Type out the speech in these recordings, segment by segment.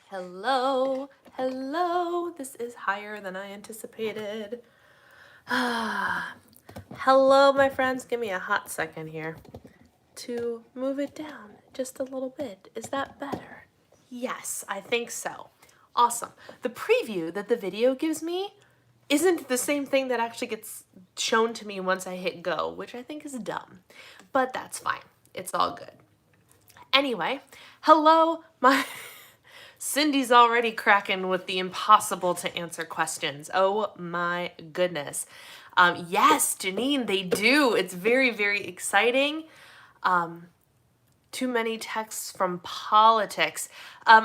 Hello, hello. This is higher than I anticipated. Hello, my friends. Give me a hot second here to move it down just a little bit. Is that better? Yes, I think so. Awesome. The preview that the video gives me isn't the same thing that actually gets shown to me once I hit go, which I think is dumb. But that's fine. It's all good. Anyway, hello, my Cindy's already cracking with the impossible to answer questions. Oh my goodness. Yes, Janine, they do. It's very, very exciting. Too many texts from politics.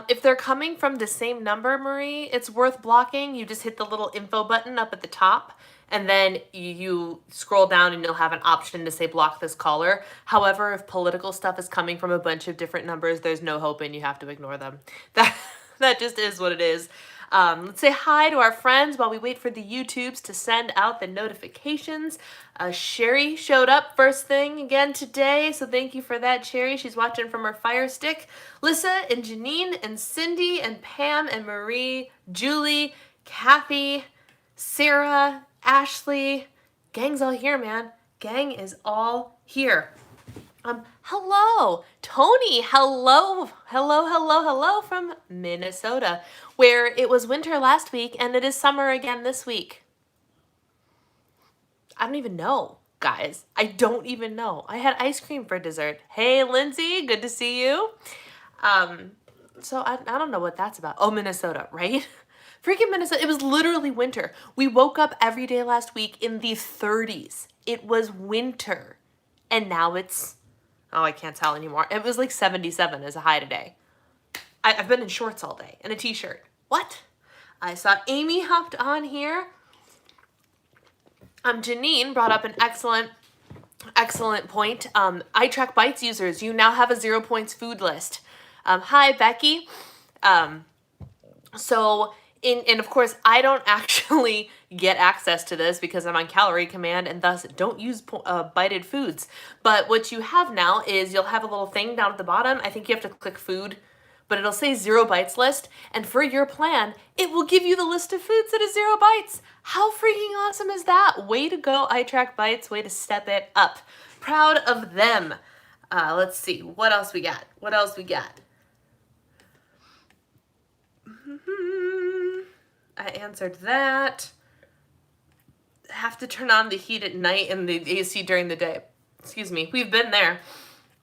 If they're coming from the same number, Marie, it's worth blocking. You just hit the little info button up at the top, and then you scroll down and you'll have an option to say block this caller. However, if political stuff is coming from a bunch of different numbers, there's no hope and you have to ignore them. That just is what it is. Let's say hi to our friends while we wait for the YouTubes to send out the notifications. Sherry showed up first thing again today, so thank you for that, Sherry. She's watching from her Fire Stick. Lissa and Janine and Cindy and Pam and Marie, Julie, Kathy, Sarah, Ashley. Gang's all here, man. Gang is all here. Hello, Tony. Hello from Minnesota, where it was winter last week and it is summer again this week. I don't even know, guys. I don't even know. I had ice cream for dessert. Hey, Lindsay, good to see you. So I don't know what that's about. Oh, Minnesota, right? Freaking Minnesota. It was literally winter. We woke up every day last week in the 30s. It was winter. And now it's, oh, I can't tell anymore. It was like 77 as a high today. I've been in shorts all day and a t-shirt. What? I saw Amy hopped on here. Janine brought up an excellent point. iTrack Bites users, you now have a 0 points food list. Hi, Becky. And of course, I don't actually get access to this because I'm on calorie command and thus don't use bited foods. But what you have now is you'll have a little thing down at the bottom. I think you have to click food, but it'll say 0 bites list. And for your plan, it will give you the list of foods that is 0 bites. How freaking awesome is that? Way to go, iTrack Bites. Way to step it up. Proud of them. Let's see. What else we got? I answered that. Have to turn on the heat at night and the AC during the day. Excuse me. We've been there.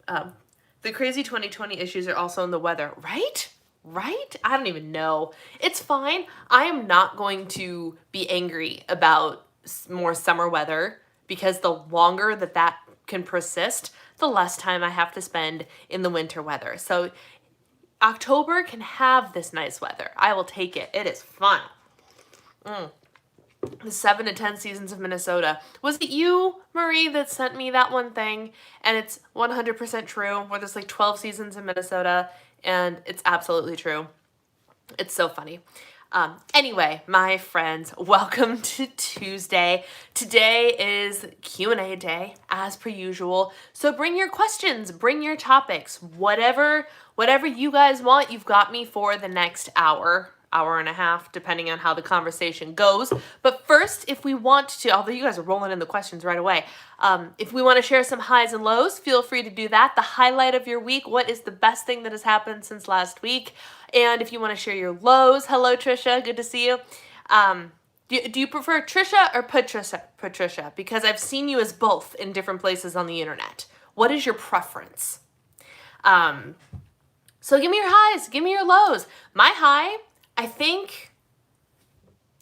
The crazy 2020 issues are also in the weather, right? Right? I don't even know. It's fine. I am not going to be angry about more summer weather because the longer that can persist, the less time I have to spend in the winter weather. So October can have this nice weather. I will take it. It is fun. The 7 to 10 seasons of Minnesota. Was it you, Marie, that sent me that one thing? And it's 100% true, where there's like 12 seasons in Minnesota, and it's absolutely true. It's so funny. Anyway, my friends, welcome to Tuesday. Today is Q&A day, as per usual. So bring your questions, bring your topics, whatever you guys want. You've got me for the next hour and a half, depending on how the conversation goes. But first, if we want to, although you guys are rolling in the questions right away, if we want to share some highs and lows, feel free to do that. The highlight of your week, what is the best thing that has happened since last week? And if you want to share your lows, hello, Trisha, good to see you. Do you prefer Trisha or Patricia? Because I've seen you as both in different places on the internet. What is your preference? So give me your highs, give me your lows. My high, I think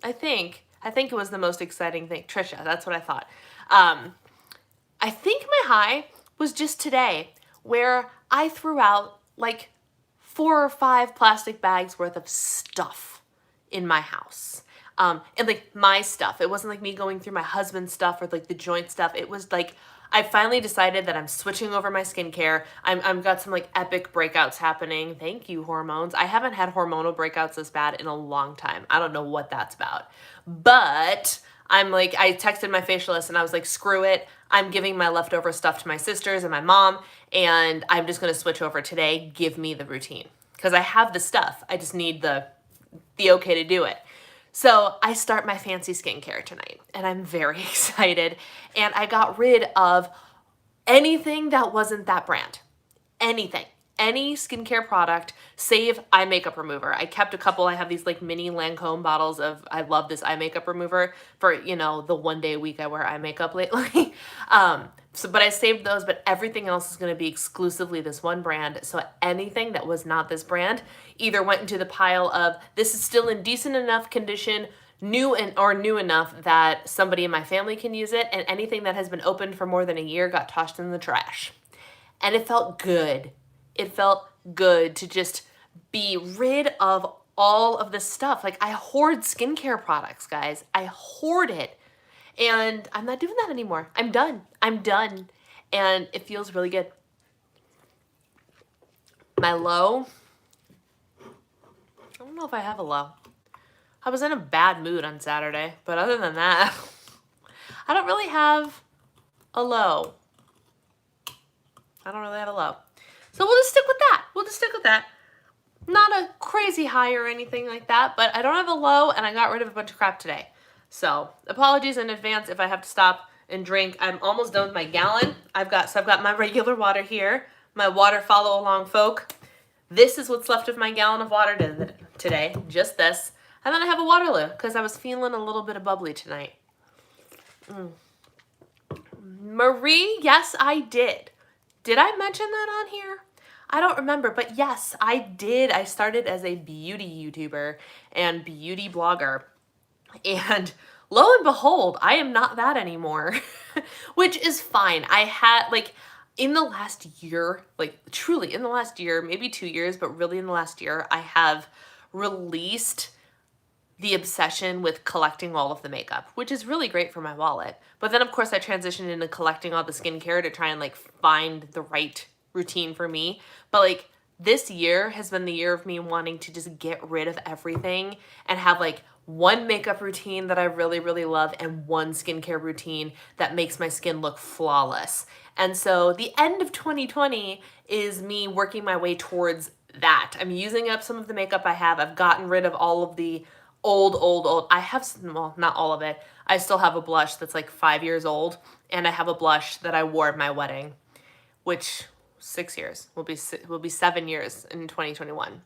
it was the most exciting thing. Trisha, that's what I thought. I think my high was just today, where I threw out like 4 or 5 plastic bags worth of stuff in my house. And like my stuff. It wasn't like me going through my husband's stuff or like the joint stuff. It was like I finally decided that I'm switching over my skincare. I've got some like epic breakouts happening. Thank you, hormones. I haven't had hormonal breakouts this bad in a long time. I don't know what that's about. But I'm like, I texted my facialist and I was like, screw it. I'm giving my leftover stuff to my sisters and my mom, and I'm just going to switch over today. Give me the routine. because I have the stuff. I just need the okay to do it. So I start my fancy skincare tonight, and I'm very excited. And I got rid of anything that wasn't that brand. Anything. Any skincare product, save eye makeup remover. I kept a couple. I have these like mini Lancome bottles of, I love this eye makeup remover for, you know, the one day a week I wear eye makeup lately. But I saved those, but everything else is going to be exclusively this one brand. So anything that was not this brand either went into the pile of, this is still in decent enough condition, new enough that somebody in my family can use it, and anything that has been opened for more than a year got tossed in the trash. And it felt good. It felt good to just be rid of all of this stuff. Like, I hoard skincare products, guys. I hoard it. And I'm not doing that anymore. I'm done. I'm done. And it feels really good. My low, I don't know if I have a low. I was in a bad mood on Saturday, but other than that, I don't really have a low. I don't really have a low. So we'll just stick with that. We'll just stick with that. Not a crazy high or anything like that, but I don't have a low, and I got rid of a bunch of crap today. So apologies in advance if I have to stop and drink. I'm almost done with my gallon. I've got my regular water here, my water follow along folk. This is what's left of my gallon of water today, just this. And then I have a Waterloo because I was feeling a little bit of bubbly tonight. Marie, yes, I did. Did I mention that on here? I don't remember, but yes, I did. I started as a beauty YouTuber and beauty blogger. And lo and behold, I am not that anymore, which is fine. I had, like, in the last year, like truly in the last year, maybe 2 years, but really in the last year, I have released the obsession with collecting all of the makeup, which is really great for my wallet. But then, of course, I transitioned into collecting all the skincare to try and, like, find the right routine for me. But, like, this year has been the year of me wanting to just get rid of everything and have, like, one makeup routine that I really, really love and one skincare routine that makes my skin look flawless. And so the end of 2020 is me working my way towards that. I'm using up some of the makeup I have. I've gotten rid of all of the old. I have, well, not all of it. I still have a blush that's like 5 years old, and I have a blush that I wore at my wedding, which 6 years will be 7 years in 2021.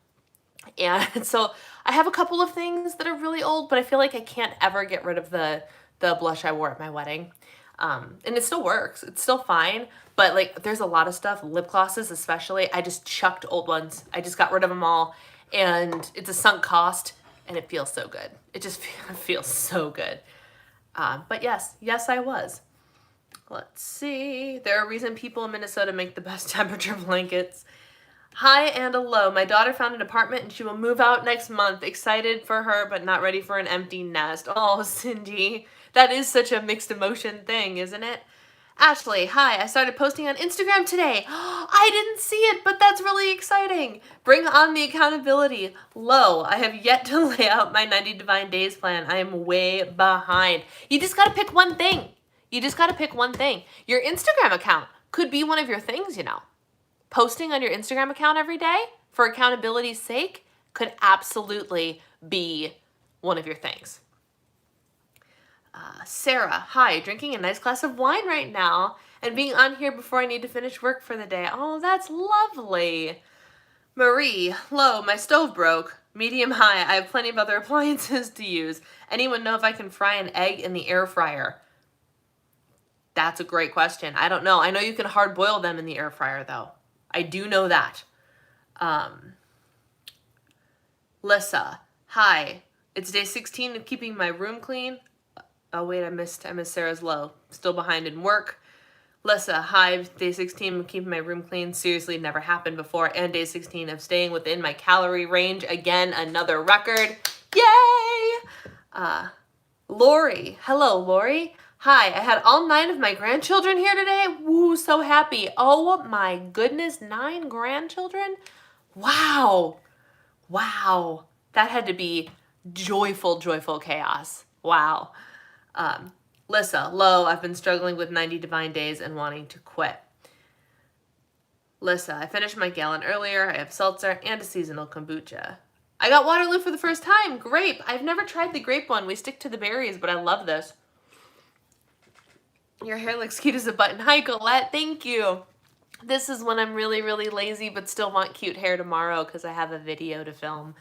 And so I have a couple of things that are really old, but I feel like I can't ever get rid of the blush I wore at my wedding. And it still works. It's still fine. But, like, there's a lot of stuff, lip glosses especially. I just chucked old ones. I just got rid of them all. And it's a sunk cost, and it feels so good. It just feels so good. But yes, I was. Let's see. There are reasons people in Minnesota make the best temperature blankets. High and a low. My daughter found an apartment and she will move out next month. Excited for her, but not ready for an empty nest. Oh, Cindy. That is such a mixed emotion thing, isn't it? Ashley, hi. I started posting on Instagram today. I didn't see it, but that's really exciting. Bring on the accountability. Low. I have yet to lay out my 90 Divine Days plan. I am way behind. You just got to pick one thing. You just got to pick one thing. Your Instagram account could be one of your things, you know. Posting on your Instagram account every day for accountability's sake could absolutely be one of your things. Sarah, hi, drinking a nice glass of wine right now and being on here before I need to finish work for the day. Oh, that's lovely. Marie, low, my stove broke. Medium, high, I have plenty of other appliances to use. Anyone know if I can fry an egg in the air fryer? That's a great question. I don't know. I know you can hard boil them in the air fryer, though. I do know that. Lissa, hi. It's day 16 of keeping my room clean. Oh, wait, I missed Sarah's low. Still behind in work. Lissa, hi. Day 16 of keeping my room clean. Seriously, never happened before. And day 16 of staying within my calorie range. Again, another record. Yay! Lori. Hello, Lori. Hi, I had all 9 of my grandchildren here today. Woo, so happy. Oh my goodness, 9 grandchildren? Wow. Wow. That had to be joyful chaos. Wow. Lissa, low, I've been struggling with 90 Divine Days and wanting to quit. Lissa, I finished my gallon earlier. I have seltzer and a seasonal kombucha. I got Waterloo for the first time. Grape. I've never tried the grape one. We stick to the berries, but I love this. Your hair looks cute as a button. Hi, Colette. Thank you. This is when I'm really, really lazy, but still want cute hair tomorrow because I have a video to film.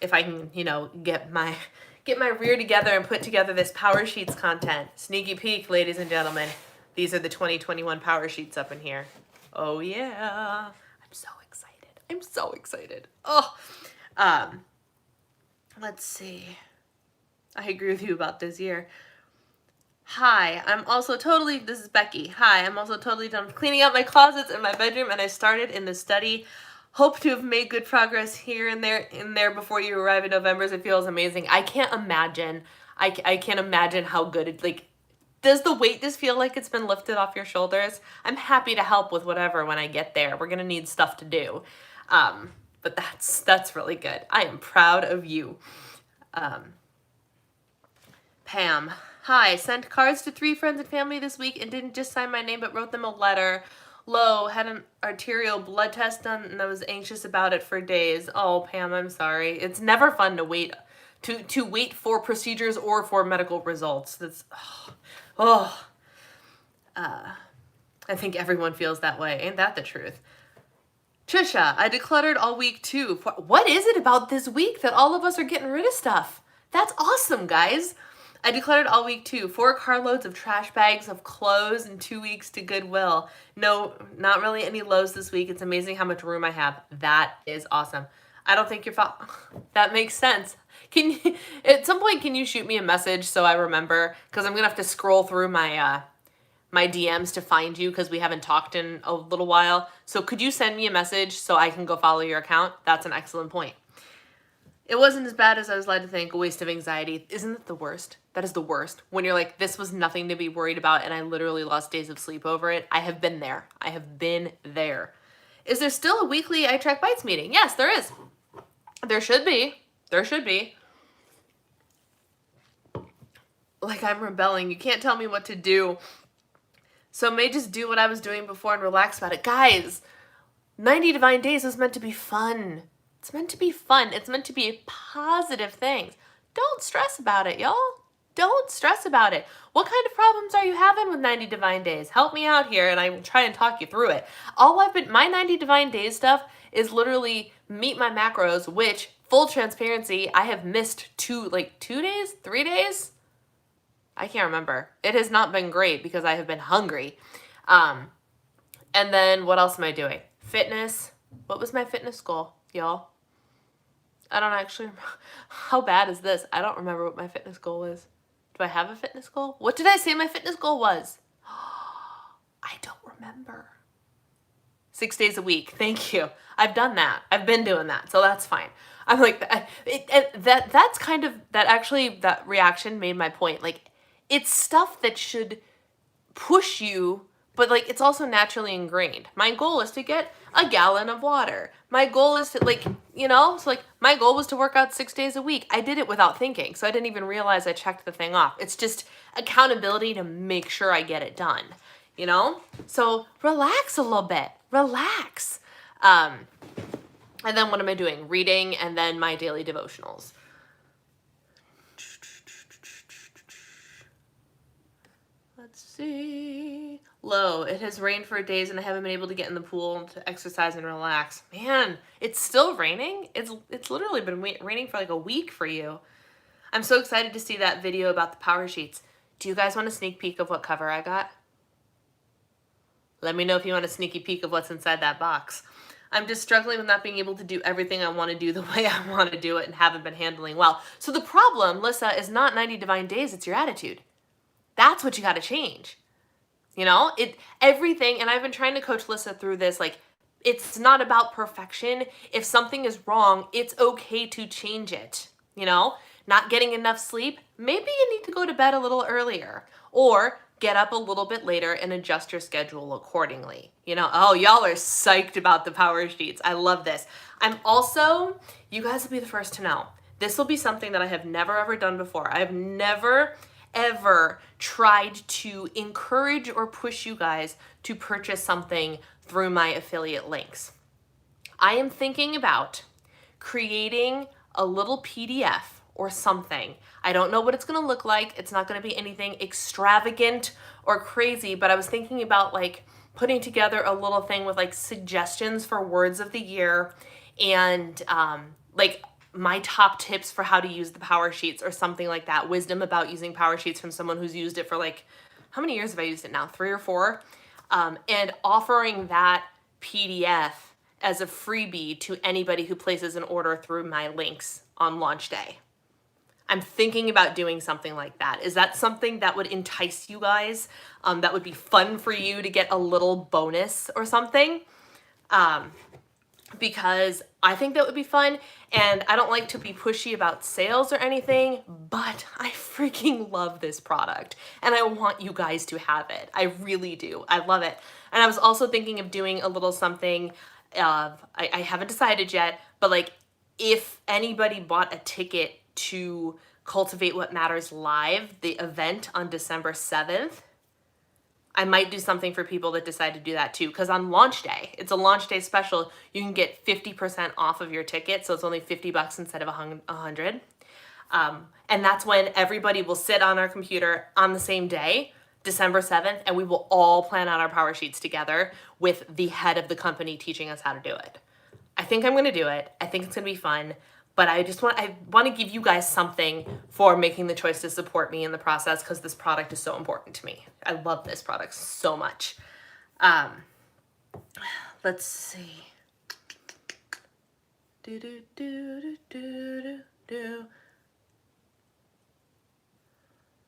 If I can, you know, get my rear together and put together this Power Sheets content. Sneaky peek, ladies and gentlemen. These are the 2021 Power Sheets up in here. Oh, yeah. I'm so excited. I'm so excited. Oh, let's see. I agree with you about this year. Hi, this is Becky. Hi, I'm also totally done cleaning out my closets in my bedroom, and I started in the study. Hope to have made good progress here and there before you arrive in November. It feels amazing. I can't imagine. I can't imagine how good it, like, does the weight just feel like it's been lifted off your shoulders? I'm happy to help with whatever when I get there. We're gonna need stuff to do. But that's really good. I am proud of you. Pam. Hi, sent cards to 3 friends and family this week and didn't just sign my name but wrote them a letter. Low, had an arterial blood test done and I was anxious about it for days. Oh, Pam, I'm sorry. It's never fun to wait for procedures or for medical results. That's I think everyone feels that way. Ain't that the truth? Trisha, I decluttered all week too. What is it about this week that all of us are getting rid of stuff? That's awesome, guys. I decluttered all week too. 4 carloads of trash bags of clothes and 2 weeks to Goodwill. No, not really any lows this week. It's amazing how much room I have. That is awesome. I don't think that makes sense. At some point, can you shoot me a message so I remember? Because I'm going to have to scroll through my DMs to find you because we haven't talked in a little while. So could you send me a message so I can go follow your account? That's an excellent point. It wasn't as bad as I was led to think. A waste of anxiety. Isn't it the worst? That is the worst. When you're like, this was nothing to be worried about and I literally lost days of sleep over it. I have been there. I have been there. Is there still a weekly I Track Bites meeting? Yes, there is. There should be. There should be. Like I'm rebelling. You can't tell me what to do. So I may just do what I was doing before and relax about it. Guys, 90 Divine Days was meant to be fun. It's meant to be fun. It's meant to be positive things. Don't stress about it, y'all. Don't stress about it. What kind of problems are you having with 90 Divine Days? Help me out here and I will try and talk you through it. My 90 Divine Days stuff is literally meet my macros, which, full transparency, I have missed 2 days, 3 days? I can't remember. It has not been great because I have been hungry. And then what else am I doing? Fitness. What was my fitness goal, y'all? I don't actually remember. How bad is this? I don't remember what my fitness goal is. Do I have a fitness goal? What did I say my fitness goal was? I don't remember. 6 days a week. Thank you. I've done that. I've been doing that. So that's fine. I'm like, that reaction made my point. Like, it's stuff that should push you, but like, it's also naturally ingrained. My goal is to get a gallon of water. My goal is to my goal was to work out 6 days a week. I did it without thinking. So I didn't even realize I checked the thing off. It's just accountability to make sure I get it done, you know? So relax a little bit, relax. And then what am I doing? Reading and then my daily devotionals. Let's see. Low. It has rained for days and I haven't been able to get in the pool to exercise and relax. Man, it's still raining? It's literally been raining for like a week for you. I'm so excited to see that video about the Power Sheets. Do you guys want a sneak peek of what cover I got? Let me know if you want a sneaky peek of what's inside that box. I'm just struggling with not being able to do everything I want to do the way I want to do it and haven't been handling well. So the problem, Lissa, is not 90 Divine Days, it's your attitude. That's what you got to change. You know, everything, and I've been trying to coach Lissa through this, like, it's not about perfection. If something is wrong, it's okay to change it. You know, not getting enough sleep, maybe you need to go to bed a little earlier or get up a little bit later and adjust your schedule accordingly. You know, oh, y'all are psyched about the Power Sheets. I love this. You guys will be the first to know. This will be something that I have never ever done before. I have never ever tried to encourage or push you guys to purchase something through my affiliate links. I am thinking about creating a little PDF or something. I don't know what it's gonna look like. It's not gonna be anything extravagant or crazy, but I was thinking about like putting together a little thing with like suggestions for words of the year and like my top tips for how to use the Power Sheets or something like that. Wisdom about using Power Sheets from someone who's used it for like, how many years have I used it now? 3 or 4? And offering that PDF as a freebie to anybody who places an order through my links on launch day. I'm thinking about doing something like that. Is that something that would entice you guys? That would be fun for you to get a little bonus or something? Because I think that would be fun, and I don't like to be pushy about sales or anything, but I freaking love this product and I want you guys to have it. I really do. I love it. And I was also thinking of doing a little something I haven't decided yet, but like if anybody bought a ticket to Cultivate What Matters Live, the event on December 7th, I might do something for people that decide to do that too. Because on launch day, it's a launch day special, you can get 50% off of your ticket. So it's only $50 instead of $100. And that's when everybody will sit on our computer on the same day, December 7th, and we will all plan out our Power Sheets together with the head of the company teaching us how to do it. I think I'm going to do it. I think it's going to be fun. But I want to give you guys something for making the choice to support me in the process because this product is so important to me. I love this product so much. Let's see.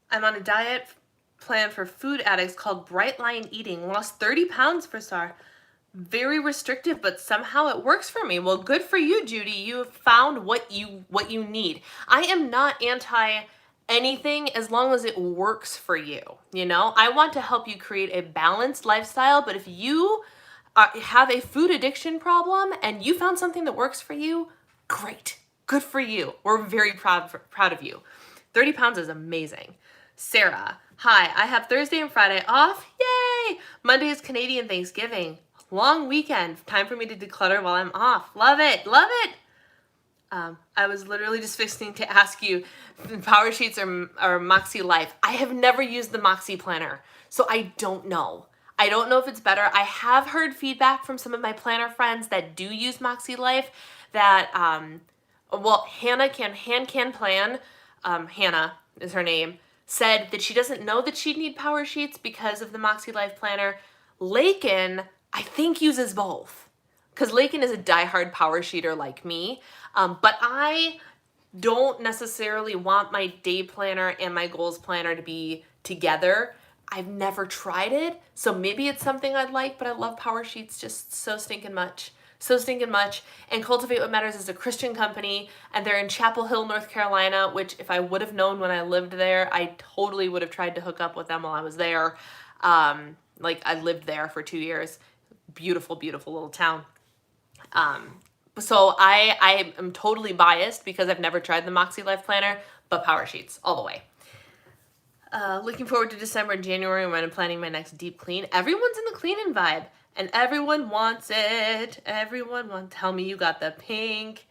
I'm on a diet plan for food addicts called Bright Line Eating. Lost 30 pounds for SAR. Very restrictive, but somehow it works for me. Well, good for you, Judy. You have found what you need. I am not anti anything as long as it works for you. You know, I want to help you create a balanced lifestyle, but if you have a food addiction problem and you found something that works for you, great. Good for you. We're very proud of you. 30 pounds is amazing. Sarah, hi, I have Thursday and Friday off. Yay! Monday is Canadian Thanksgiving. Long weekend. Time for me to declutter while I'm off. Love it. Love it. I was literally just fixing to ask you, Power Sheets or Moxie Life. I have never used the Moxie planner, so I don't know. I don't know if it's better. I have heard feedback from some of my planner friends that do use Moxie Life that, Hannah can plan, Hannah is her name, said that she doesn't know that she'd need Power Sheets because of the Moxie Life planner. Lakin, I think, uses both because Lakin is a diehard Power Sheeter like me, but I don't necessarily want my day planner and my goals planner to be together. I've never tried it, so maybe it's something I'd like, but I love Power Sheets just so stinking much. So stinking much. And Cultivate What Matters is a Christian company, and they're in Chapel Hill, North Carolina, which if I would have known when I lived there, I totally would have tried to hook up with them while I was there. Like I lived there for 2 years. Beautiful, beautiful little town. So I am totally biased because I've never tried the Moxie Life Planner, but Power Sheets all the way. Looking forward to December and January when I'm planning my next deep clean. Everyone's in the cleaning vibe and everyone wants it. Everyone wants, tell me you got the pink.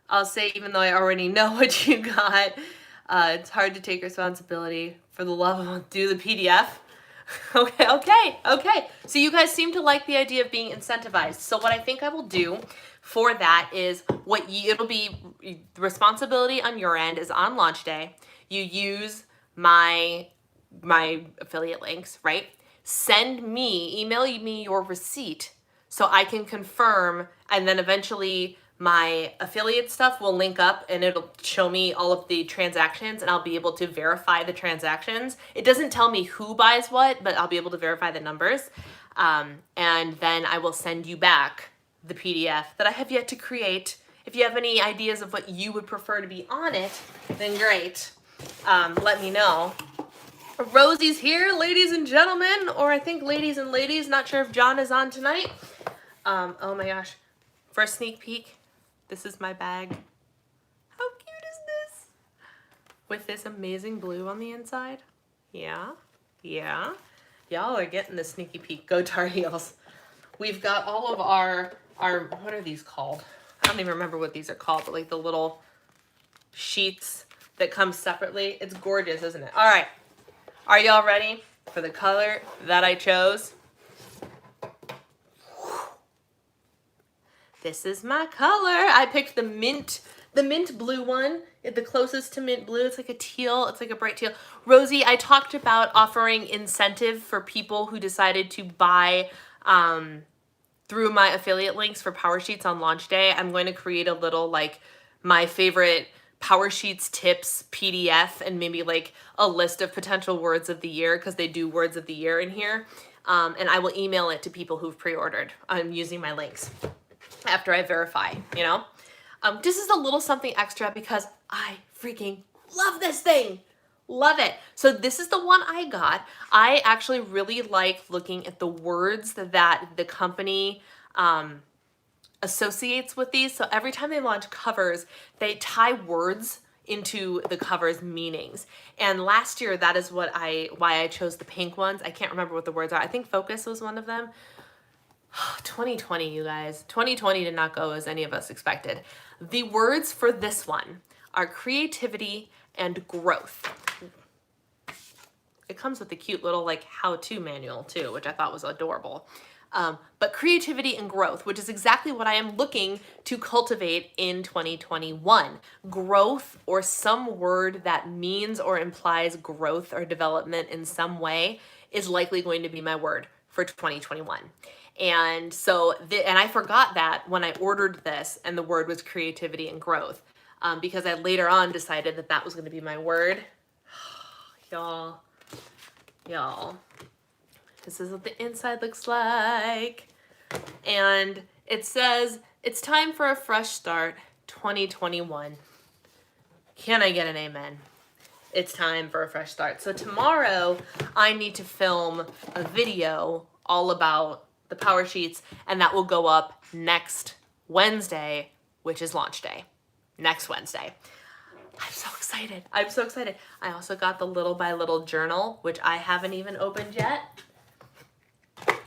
I'll say, even though I already know what you got, it's hard to take responsibility. For the love of, do the PDF. Okay. So you guys seem to like the idea of being incentivized. So what I think I will do for that is it'll be the responsibility on your end is on launch day. You use my affiliate links, right? Email me your receipt so I can confirm, and then eventually my affiliate stuff will link up and it'll show me all of the transactions and I'll be able to verify the transactions. It doesn't tell me who buys what, but I'll be able to verify the numbers. And then I will send you back the PDF that I have yet to create. If you have any ideas of what you would prefer to be on it, then great. Let me know. Rosie's here, ladies and gentlemen, or I think ladies and ladies. Not sure if John is on tonight. Oh my gosh. For a sneak peek, this is my bag. How cute is this? With this amazing blue on the inside. Yeah. Y'all are getting the sneaky peek. Go Tar Heels. we've got all of our, what are these called? I don't even remember what these are called, but like the little sheets that come separately. It's gorgeous, isn't it? All right. Are y'all ready for the color that I chose? This is my color. I picked the mint blue one, the closest to mint blue. It's like a teal. It's like a bright teal. Rosie, I talked about offering incentive for people who decided to buy through my affiliate links for Power Sheets on launch day. I'm going to create a little like my favorite Power Sheets tips PDF and maybe like a list of potential words of the year, because they do words of the year in here. And I will email it to people who've pre-ordered. I'm using my links after I verify, you know? This is a little something extra because I freaking love this thing. Love it. So this is the one I got. I actually really like looking at the words that the company associates with these. So every time they launch covers, they tie words into the cover's meanings. And last year, that is why I chose the pink ones. I can't remember what the words are. I think focus was one of them. 2020, you guys. 2020 did not go as any of us expected. The words for this one are creativity and growth. It comes with a cute little like how-to manual too, which I thought was adorable. But creativity and growth, which is exactly what I am looking to cultivate in 2021. Growth, or some word that means or implies growth or development in some way, is likely going to be my word for 2021. And so, and I forgot that when I ordered this and the word was creativity and growth, because I later on decided that that was going to be my word. Y'all, this is what the inside looks like. And it says, it's time for a fresh start, 2021. Can I get an amen? It's time for a fresh start. So tomorrow I need to film a video all about the Power Sheets, and that will go up next Wednesday, which is launch day. Next Wednesday. I'm so excited. I'm so excited. I also got the Little by Little journal, which I haven't even opened yet.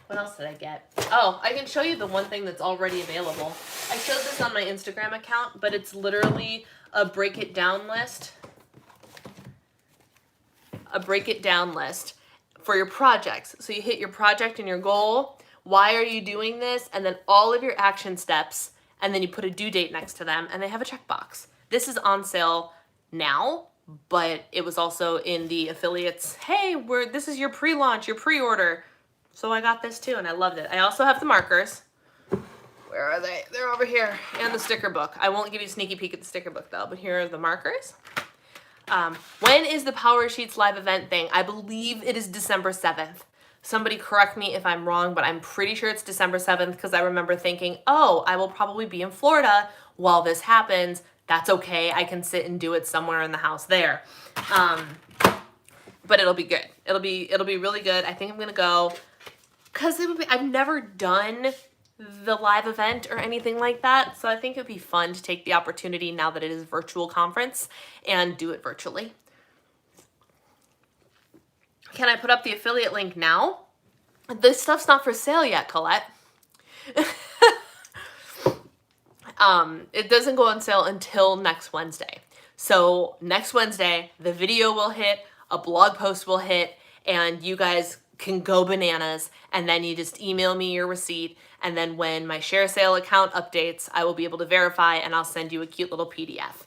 What else did I get? Oh, I can show you the one thing that's already available. I showed this on my Instagram account, but it's literally a break it down list. A break it down list for your projects. So you hit your project and your goal. Why are you doing this? And then all of your action steps, and then you put a due date next to them, and they have a checkbox. This is on sale now, but it was also in the affiliates. Hey, this is your pre-launch, your pre-order. So I got this too, and I loved it. I also have the markers. Where are they? They're over here. And the sticker book. I won't give you a sneaky peek at the sticker book though, but here are the markers. When is the Power Sheets live event thing? I believe it is December 7th. Somebody correct me if I'm wrong, but I'm pretty sure it's December 7th because I remember thinking, oh, I will probably be in Florida while this happens. That's okay. I can sit and do it somewhere in the house there. But it'll be good. It'll be really good. I think I'm going to go because I've never done the live event or anything like that. So I think it'd be fun to take the opportunity now that it is a virtual conference and do it virtually. Can I put up the affiliate link now? This stuff's not for sale yet, Colette. It doesn't go on sale until next Wednesday. So next Wednesday, the video will hit, a blog post will hit, and you guys can go bananas, and then you just email me your receipt, and then when my share sale account updates, I will be able to verify, and I'll send you a cute little PDF.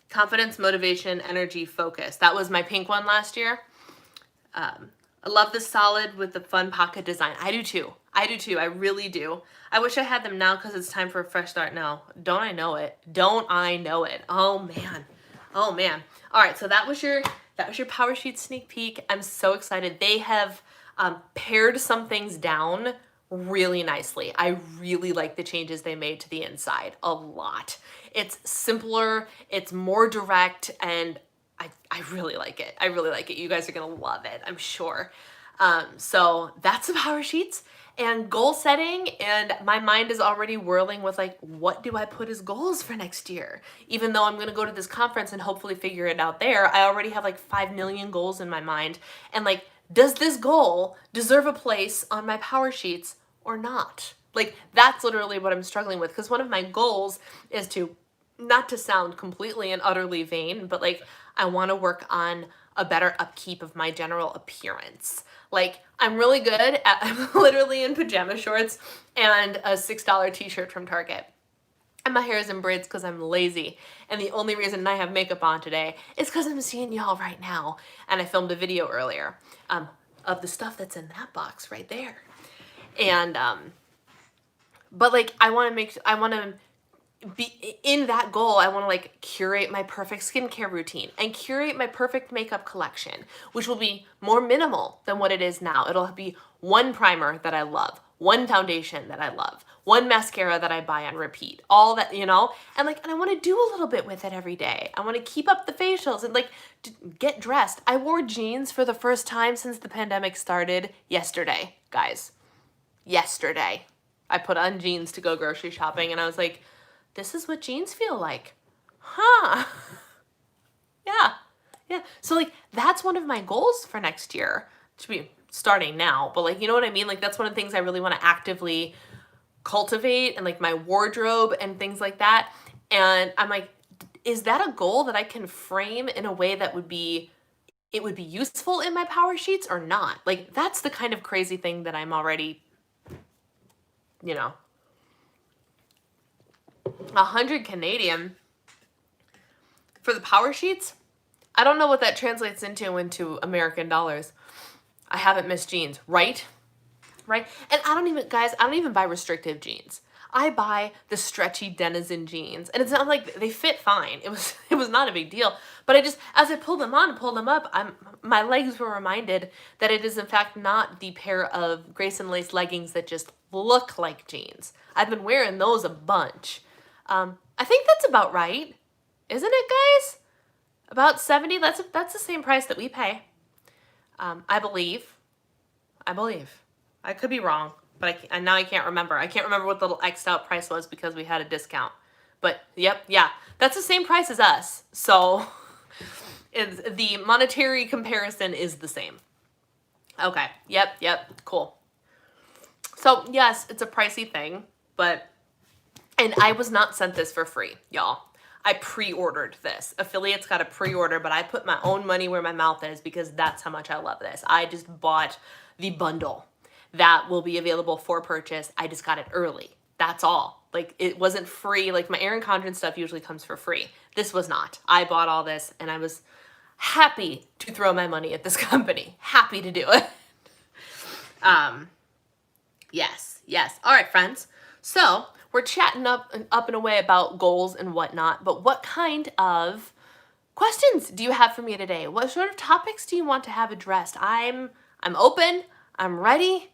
Confidence, motivation, energy, focus. That was my pink one last year. I love the solid with the fun pocket design. I do too. I really do. I wish I had them now because it's time for a fresh start now. Don't I know it? Don't I know it? Oh man. Oh man. All right, so that was your Power Sheet sneak peek. I'm so excited. They have pared some things down really nicely. I really like the changes they made to the inside a lot. It's simpler, it's more direct, and I really like it. I really like it. You guys are gonna love it, I'm sure. So that's the Power Sheets and goal setting, and my mind is already whirling with like, what do I put as goals for next year? Even though I'm gonna go to this conference and hopefully figure it out there, I already have like 5 million goals in my mind, and like does this goal deserve a place on my power sheets or not? Like, that's literally what I'm struggling with, because one of my goals is to, not to sound completely and utterly vain, but like, I want to work on a better upkeep of my general appearance. Like, I'm really good at, I'm literally in pajama shorts and a $6 t-shirt from Target. And my hair is in braids because I'm lazy. And the only reason I have makeup on today is because I'm seeing y'all right now. And I filmed a video earlier of the stuff that's in that box right there. And, but like, I want to be in that goal. I want to like curate my perfect skincare routine and curate my perfect makeup collection, which will be more minimal than what it is now. It'll be one primer that I love, one foundation that I love, one mascara that I buy on repeat, all that, you know, and like, and I want to do a little bit with it every day. I want to keep up the facials and like get dressed. I wore jeans for the first time since the pandemic started yesterday, guys. Yesterday. I put on jeans to go grocery shopping and I was like, this is what jeans feel like. Huh. Yeah. So like, that's one of my goals for next year, to be starting now, but like, you know what I mean? Like, that's one of the things I really want to actively cultivate, and like my wardrobe and things like that. And I'm like, is that a goal that I can frame in a way that would be useful in my power sheets or not? Like, that's the kind of crazy thing that I'm already, you know, 100 Canadian for the power sheets. I don't know what that translates into American dollars. I haven't missed jeans, right? And I don't even buy restrictive jeans. I buy the stretchy Denizen jeans, and it's not like they fit fine. It was not a big deal. But I just, as I pulled them on and pulled them up, my legs were reminded that it is in fact not the pair of Grayson lace leggings that just look like jeans. I've been wearing those a bunch. I think that's about right, isn't it, guys? About 70. That's the same price that we pay. I believe. I could be wrong, but now I can't remember. I can't remember what the little X'd out price was because we had a discount. But yep, yeah, that's the same price as us. So the monetary comparison is the same. Okay, yep, cool. So yes, it's a pricey thing, and I was not sent this for free, y'all. I pre-ordered this. Affiliates got a pre-order, but I put my own money where my mouth is because that's how much I love this. I just bought the bundle that will be available for purchase. I just got it early. That's all. Like, it wasn't free. Like, my Erin Condren stuff usually comes for free. This was not. I bought all this, and I was happy to throw my money at this company. Happy to do it. Yes. All right, friends. So we're chatting up and away about goals and whatnot, but what kind of questions do you have for me today? What sort of topics do you want to have addressed? I'm open, I'm ready,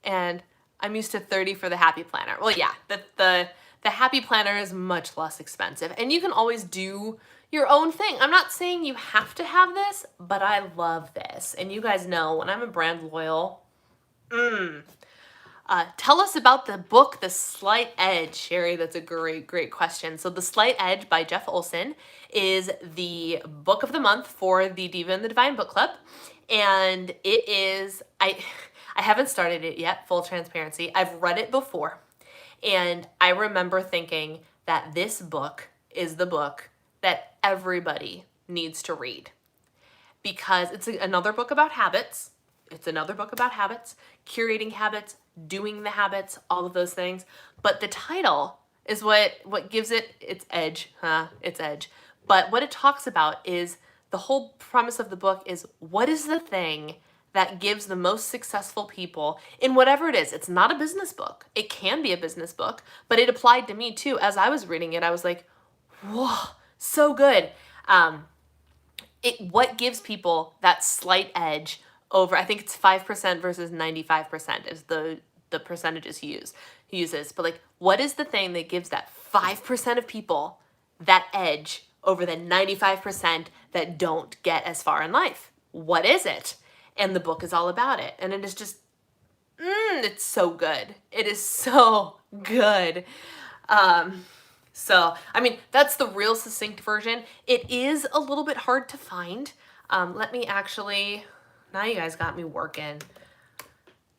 and I'm used to 30 for the Happy Planner. Well, yeah, the Happy Planner is much less expensive, and you can always do your own thing. I'm not saying you have to have this, but I love this. And you guys know when I'm a brand loyal, tell us about the book, The Slight Edge, Sherry. That's a great question. So The Slight Edge by Jeff Olson is the book of the month for the Diva and the Divine Book Club. And it is, I haven't started it yet, full transparency. I've read it before. And I remember thinking that this book is the book that everybody needs to read. Because it's another book about habits. Curating habits, doing the habits, all of those things. But the title is what gives it its edge, its edge. But what it talks about is the whole premise of the book is, what is the thing that gives the most successful people in whatever it is? It's not a business book. It can be a business book, but it applied to me too. As I was reading it, I was like, whoa, so good. What gives people that slight edge over, I think it's 5% versus 95% is the percentages he uses. But like, what is the thing that gives that 5% of people that edge over the 95% that don't get as far in life? What is it? And the book is all about it. And it is just, it's so good. It is so good. So, I mean, that's the real succinct version. It is a little bit hard to find. Let me actually Now you guys got me working.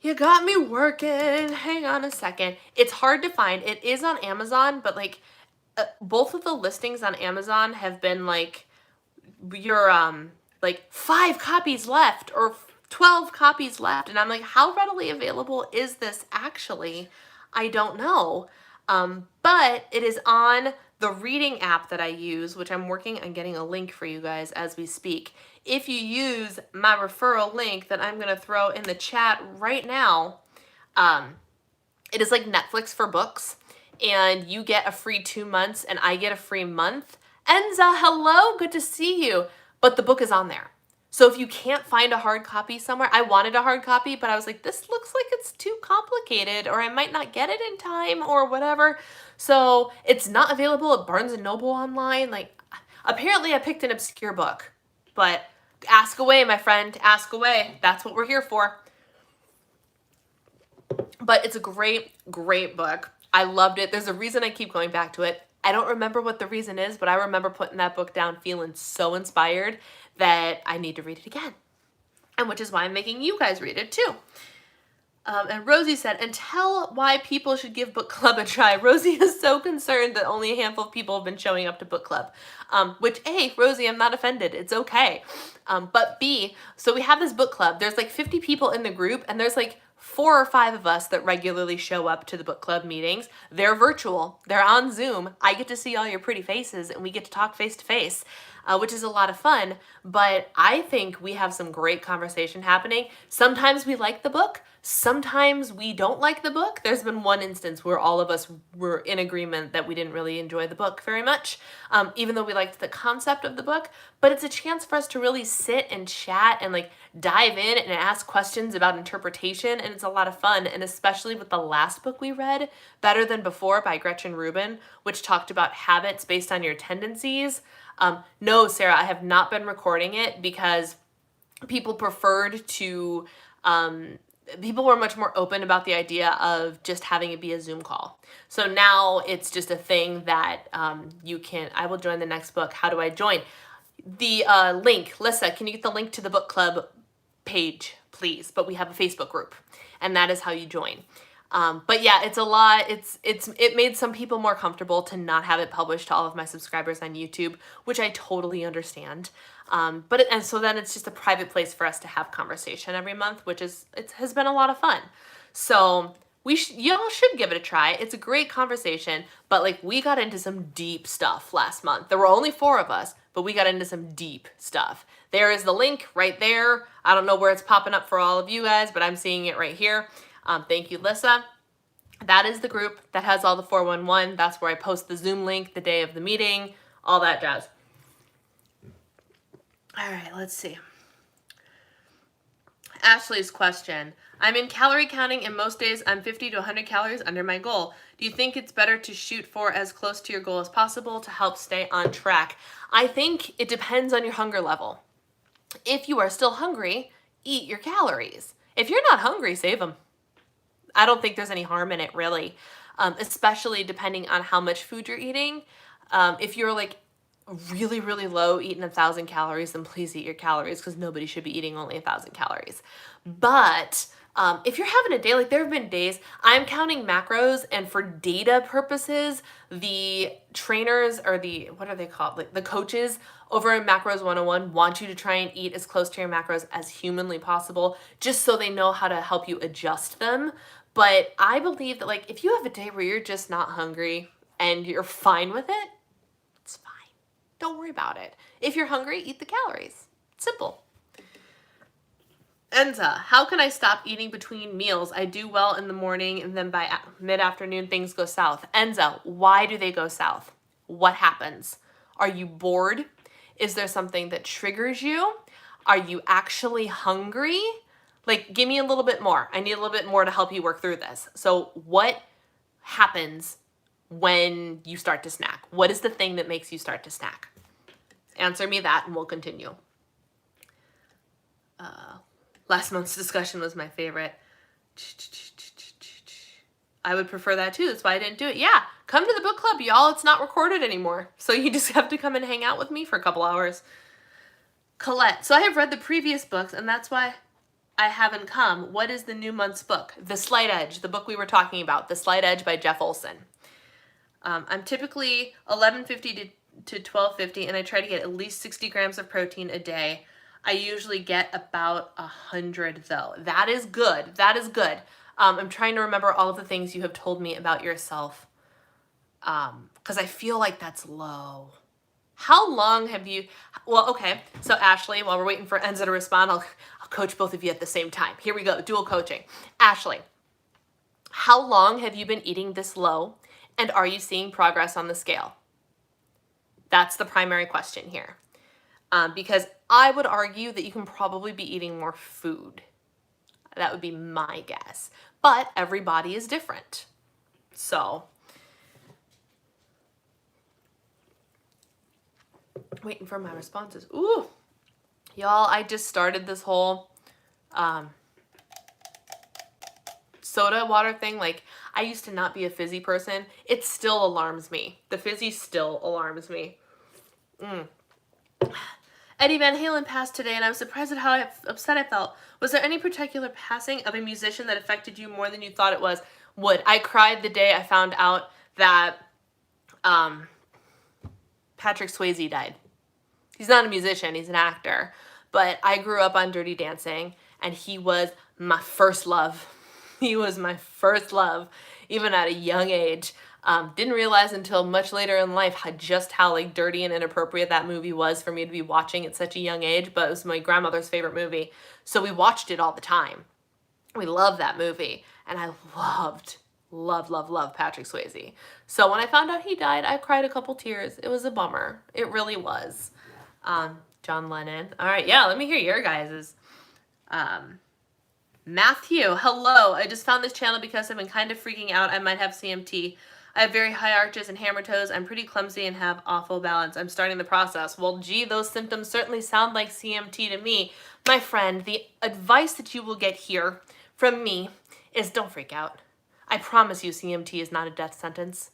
You got me working. Hang on a second. It's hard to find. It is on Amazon, but like both of the listings on Amazon have been like your like 5 copies left or 12 copies left, and I'm like, how readily available is this actually? I don't know. But it is on the reading app that I use, which I'm working on getting a link for you guys as we speak. If you use my referral link that I'm going to throw in the chat right now, it is like Netflix for books, and you get a free 2 months and I get a free month. Enza, hello, good to see you. But the book is on there. So if you can't find a hard copy somewhere, I wanted a hard copy, but I was like, this looks like it's too complicated, or I might not get it in time or whatever. So it's not available at Barnes & Noble online. Like, apparently I picked an obscure book, but ask away, my friend, ask away. That's what we're here for. But it's a great, great book. I loved it. There's a reason I keep going back to it. I don't remember what the reason is, but I remember putting that book down feeling so inspired that I need to read it again. And which is why I'm making you guys read it too. And Rosie said, and tell why people should give book club a try. Rosie is so concerned that only a handful of people have been showing up to book club. Which, A, Rosie, I'm not offended. It's okay. But B, so we have this book club. There's like 50 people in the group, and there's like 4 or 5 of us that regularly show up to the book club meetings. They're virtual. They're on Zoom. I get to see all your pretty faces, and we get to talk face to face, which is a lot of fun. But I think we have some great conversation happening. Sometimes we like the book. Sometimes we don't like the book. There's been one instance where all of us were in agreement that we didn't really enjoy the book very much, even though we liked the concept of the book. But it's a chance for us to really sit and chat and like dive in and ask questions about interpretation, and it's a lot of fun. And especially with the last book we read, Better Than Before by Gretchen Rubin, which talked about habits based on your tendencies. No, Sarah, I have not been recording it because people preferred to... people were much more open about the idea of just having it be a Zoom call. So now it's just a thing that you can, I will join the next book. How do I join? The link, Lissa, can you get the link to the book club page, please? But we have a Facebook group, and that is how you join. But yeah, it's a lot. It made some people more comfortable to not have it published to all of my subscribers on YouTube, which I totally understand. And so then it's just a private place for us to have conversation every month, which has been a lot of fun. So y'all should give it a try. It's a great conversation, but like we got into some deep stuff last month. There were only 4 of us, but we got into some deep stuff. There is the link right there. I don't know where it's popping up for all of you guys, but I'm seeing it right here. Thank you, Lissa. That is the group that has all the 411. That's where I post the Zoom link the day of the meeting, all that jazz. All right, let's see. Ashley's question. I'm in calorie counting, and most days I'm 50 to 100 calories under my goal. Do you think it's better to shoot for as close to your goal as possible to help stay on track? I think it depends on your hunger level. If you are still hungry, eat your calories. If you're not hungry, save them. I don't think there's any harm in it, really, especially depending on how much food you're eating. If you're like really, really low, eating 1,000 calories, then please eat your calories, because nobody should be eating only 1,000 calories. But if you're having a day, like there have been days, I'm counting macros, and for data purposes, the trainers or what are they called? Like the coaches over in Macros 101 want you to try and eat as close to your macros as humanly possible, just so they know how to help you adjust them. But I believe that like if you have a day where you're just not hungry and you're fine with it, it's fine. Don't worry about it. If you're hungry, eat the calories. Simple. Enza, how can I stop eating between meals? I do well in the morning, and then by mid-afternoon, things go south. Enza, why do they go south? What happens? Are you bored? Is there something that triggers you? Are you actually hungry? Like, give me a little bit more. I need a little bit more to help you work through this. So what happens when you start to snack? What is the thing that makes you start to snack? Answer me that, and we'll continue. Last month's discussion was my favorite. I would prefer that too. That's why I didn't do it. Yeah, come to the book club, y'all. It's not recorded anymore. So you just have to come and hang out with me for a couple hours. Colette. So I have read the previous books, and that's why I haven't come. What is the new month's book? The Slight Edge, the book we were talking about. The Slight Edge by Jeff Olson. I'm typically 1150 to 1250, and I try to get at least 60 grams of protein a day. I usually get about 100 though. That is good. That is good. I'm trying to remember all of the things you have told me about yourself, because I feel like that's low. How long have you, well, okay, so Ashley, while we're waiting for Enza to respond, I'll coach both of you at the same time. Here we go, dual coaching. Ashley, how long have you been eating this low, and are you seeing progress on the scale? That's the primary question here. Because I would argue that you can probably be eating more food. That would be my guess. But every body is different. So, waiting for my responses. Ooh, y'all, I just started this whole soda water thing. Like, I used to not be a fizzy person. It still alarms me. The fizzy still alarms me. Eddie Van Halen passed today, and I was surprised at how upset I felt. Was there any particular passing of a musician that affected you more than you thought it would? I cried the day I found out that Patrick Swayze died. He's not a musician, he's an actor. But I grew up on Dirty Dancing, and he was my first love. He was my first love, even at a young age. Didn't realize until much later in life how like dirty and inappropriate that movie was for me to be watching at such a young age, but it was my grandmother's favorite movie. So we watched it all the time. We loved that movie, and I love Patrick Swayze. So when I found out he died, I cried a couple tears. It was a bummer. It really was. John Lennon. All right, yeah, let me hear your guys's. Matthew, hello. I just found this channel because I've been kind of freaking out. I might have CMT. I have very high arches and hammer toes. I'm pretty clumsy and have awful balance. I'm starting the process. Well, gee, those symptoms certainly sound like CMT to me. My friend, the advice that you will get here from me is don't freak out. I promise you CMT is not a death sentence.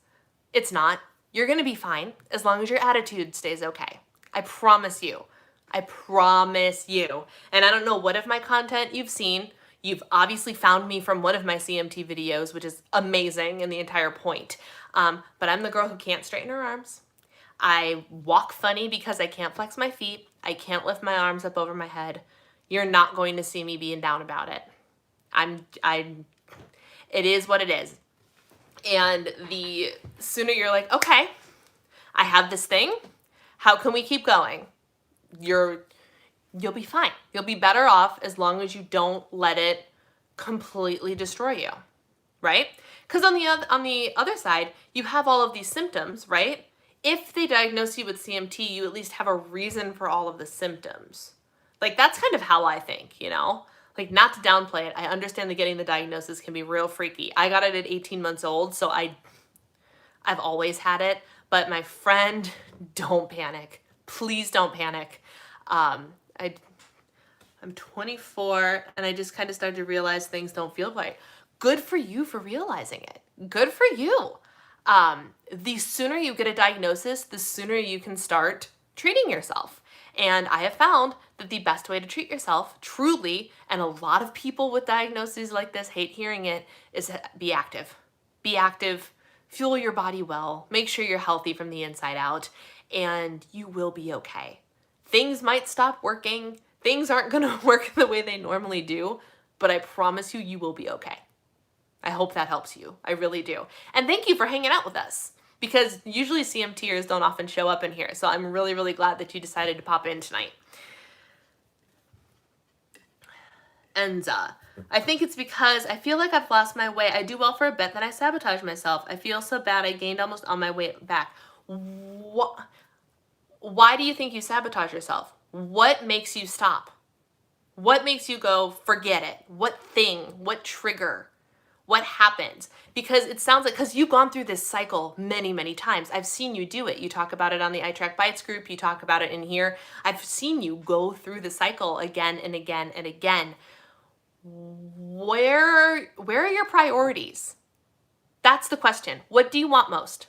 It's not. You're going to be fine as long as your attitude stays okay. I promise you. I promise you. And I don't know what of my content you've seen. You've obviously found me from one of my CMT videos, which is amazing and the entire point. But I'm the girl who can't straighten her arms. I walk funny because I can't flex my feet. I can't lift my arms up over my head. You're not going to see me being down about it. It is what it is. And the sooner you're like, okay, I have this thing. How can we keep going? You'll be fine. You'll be better off as long as you don't let it completely destroy you, right? Because on the other side, you have all of these symptoms, right? If they diagnose you with CMT, you at least have a reason for all of the symptoms. Like, that's kind of how I think, you know? Like, not to downplay it, I understand that getting the diagnosis can be real freaky. I got it at 18 months old, so I've always had it. But my friend, don't panic. Please don't panic. I'm 24, and I just kind of started to realize things don't feel right. Good for you for realizing it. Good for you. The sooner you get a diagnosis, the sooner you can start treating yourself. And I have found that the best way to treat yourself, truly, and a lot of people with diagnoses like this hate hearing it, is be active. Be active, fuel your body well, make sure you're healthy from the inside out, and you will be okay. Things might stop working. Things aren't going to work the way they normally do, but I promise you, you will be okay. I hope that helps you. I really do. And thank you for hanging out with us, because usually CMTers don't often show up in here. So I'm really, really glad that you decided to pop in tonight. Enza. I think it's because I feel like I've lost my way. I do well for a bit, then I sabotage myself. I feel so bad. I gained almost all my weight back. Why do you think you sabotage yourself? What makes you stop? What makes you go, forget it? What thing? What trigger? What happens? Because it sounds like, because you've gone through this cycle many, many times. I've seen you do it. You talk about it on the iTrack Bites group. You talk about it in here. I've seen you go through the cycle again and again and again. Where are your priorities? That's the question. What do you want most?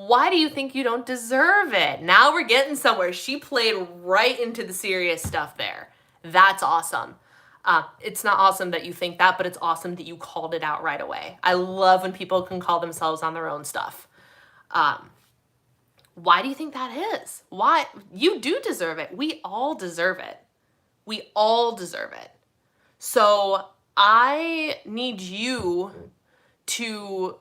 Why do you think you don't deserve it? Now we're getting somewhere. She played right into the serious stuff there. That's awesome. It's not awesome that you think that, but it's awesome that you called it out right away. I love when people can call themselves on their own stuff. Why do you think that is? Why? You do deserve it. We all deserve it. We all deserve it. So I need you to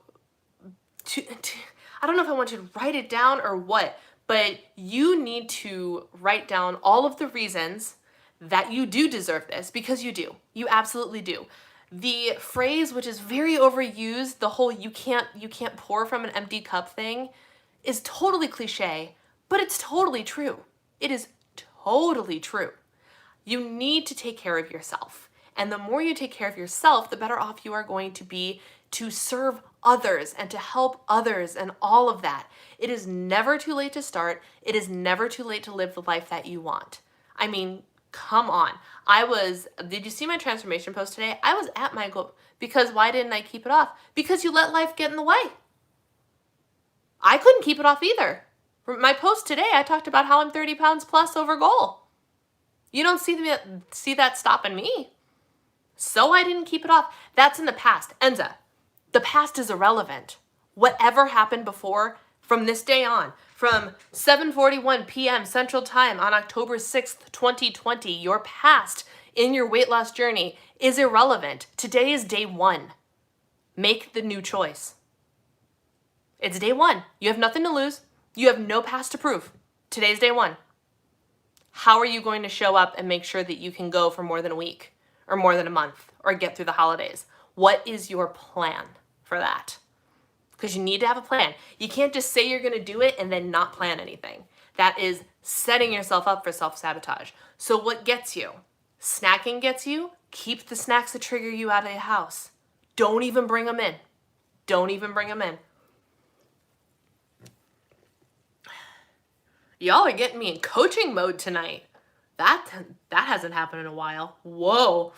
I don't know if I want you to write it down or what, but you need to write down all of the reasons that you do deserve this, because you do. You absolutely do. The phrase, which is very overused, the whole you can't pour from an empty cup thing, is totally cliche, but it's totally true. It is totally true. You need to take care of yourself. And the more you take care of yourself, the better off you are going to be to serve others and to help others and all of that. It is never too late to start. It is never too late to live the life that you want. I mean, come on. Did you see my transformation post today? I was at my goal. Because why didn't I keep it off? Because you let life get in the way. I couldn't keep it off either. My post today, I talked about how I'm 30 pounds plus over goal. You don't see that stopping me. So I didn't keep it off. That's in the past. Enza, the past is irrelevant. Whatever happened before, from this day on, from 7:41 p.m. Central Time on October 6th, 2020, your past in your weight loss journey is irrelevant. Today is day one. Make the new choice. It's day one. You have nothing to lose. You have no past to prove. Today's day one. How are you going to show up and make sure that you can go for more than a week or more than a month or get through the holidays? What is your plan for that? Because you need to have a plan. You can't just say you're going to do it and then not plan anything. That is setting yourself up for self-sabotage. So what gets you? Snacking gets you? Keep the snacks that trigger you out of your house. Don't even bring them in. Don't even bring them in. Y'all are getting me in coaching mode tonight. That hasn't happened in a while. Whoa.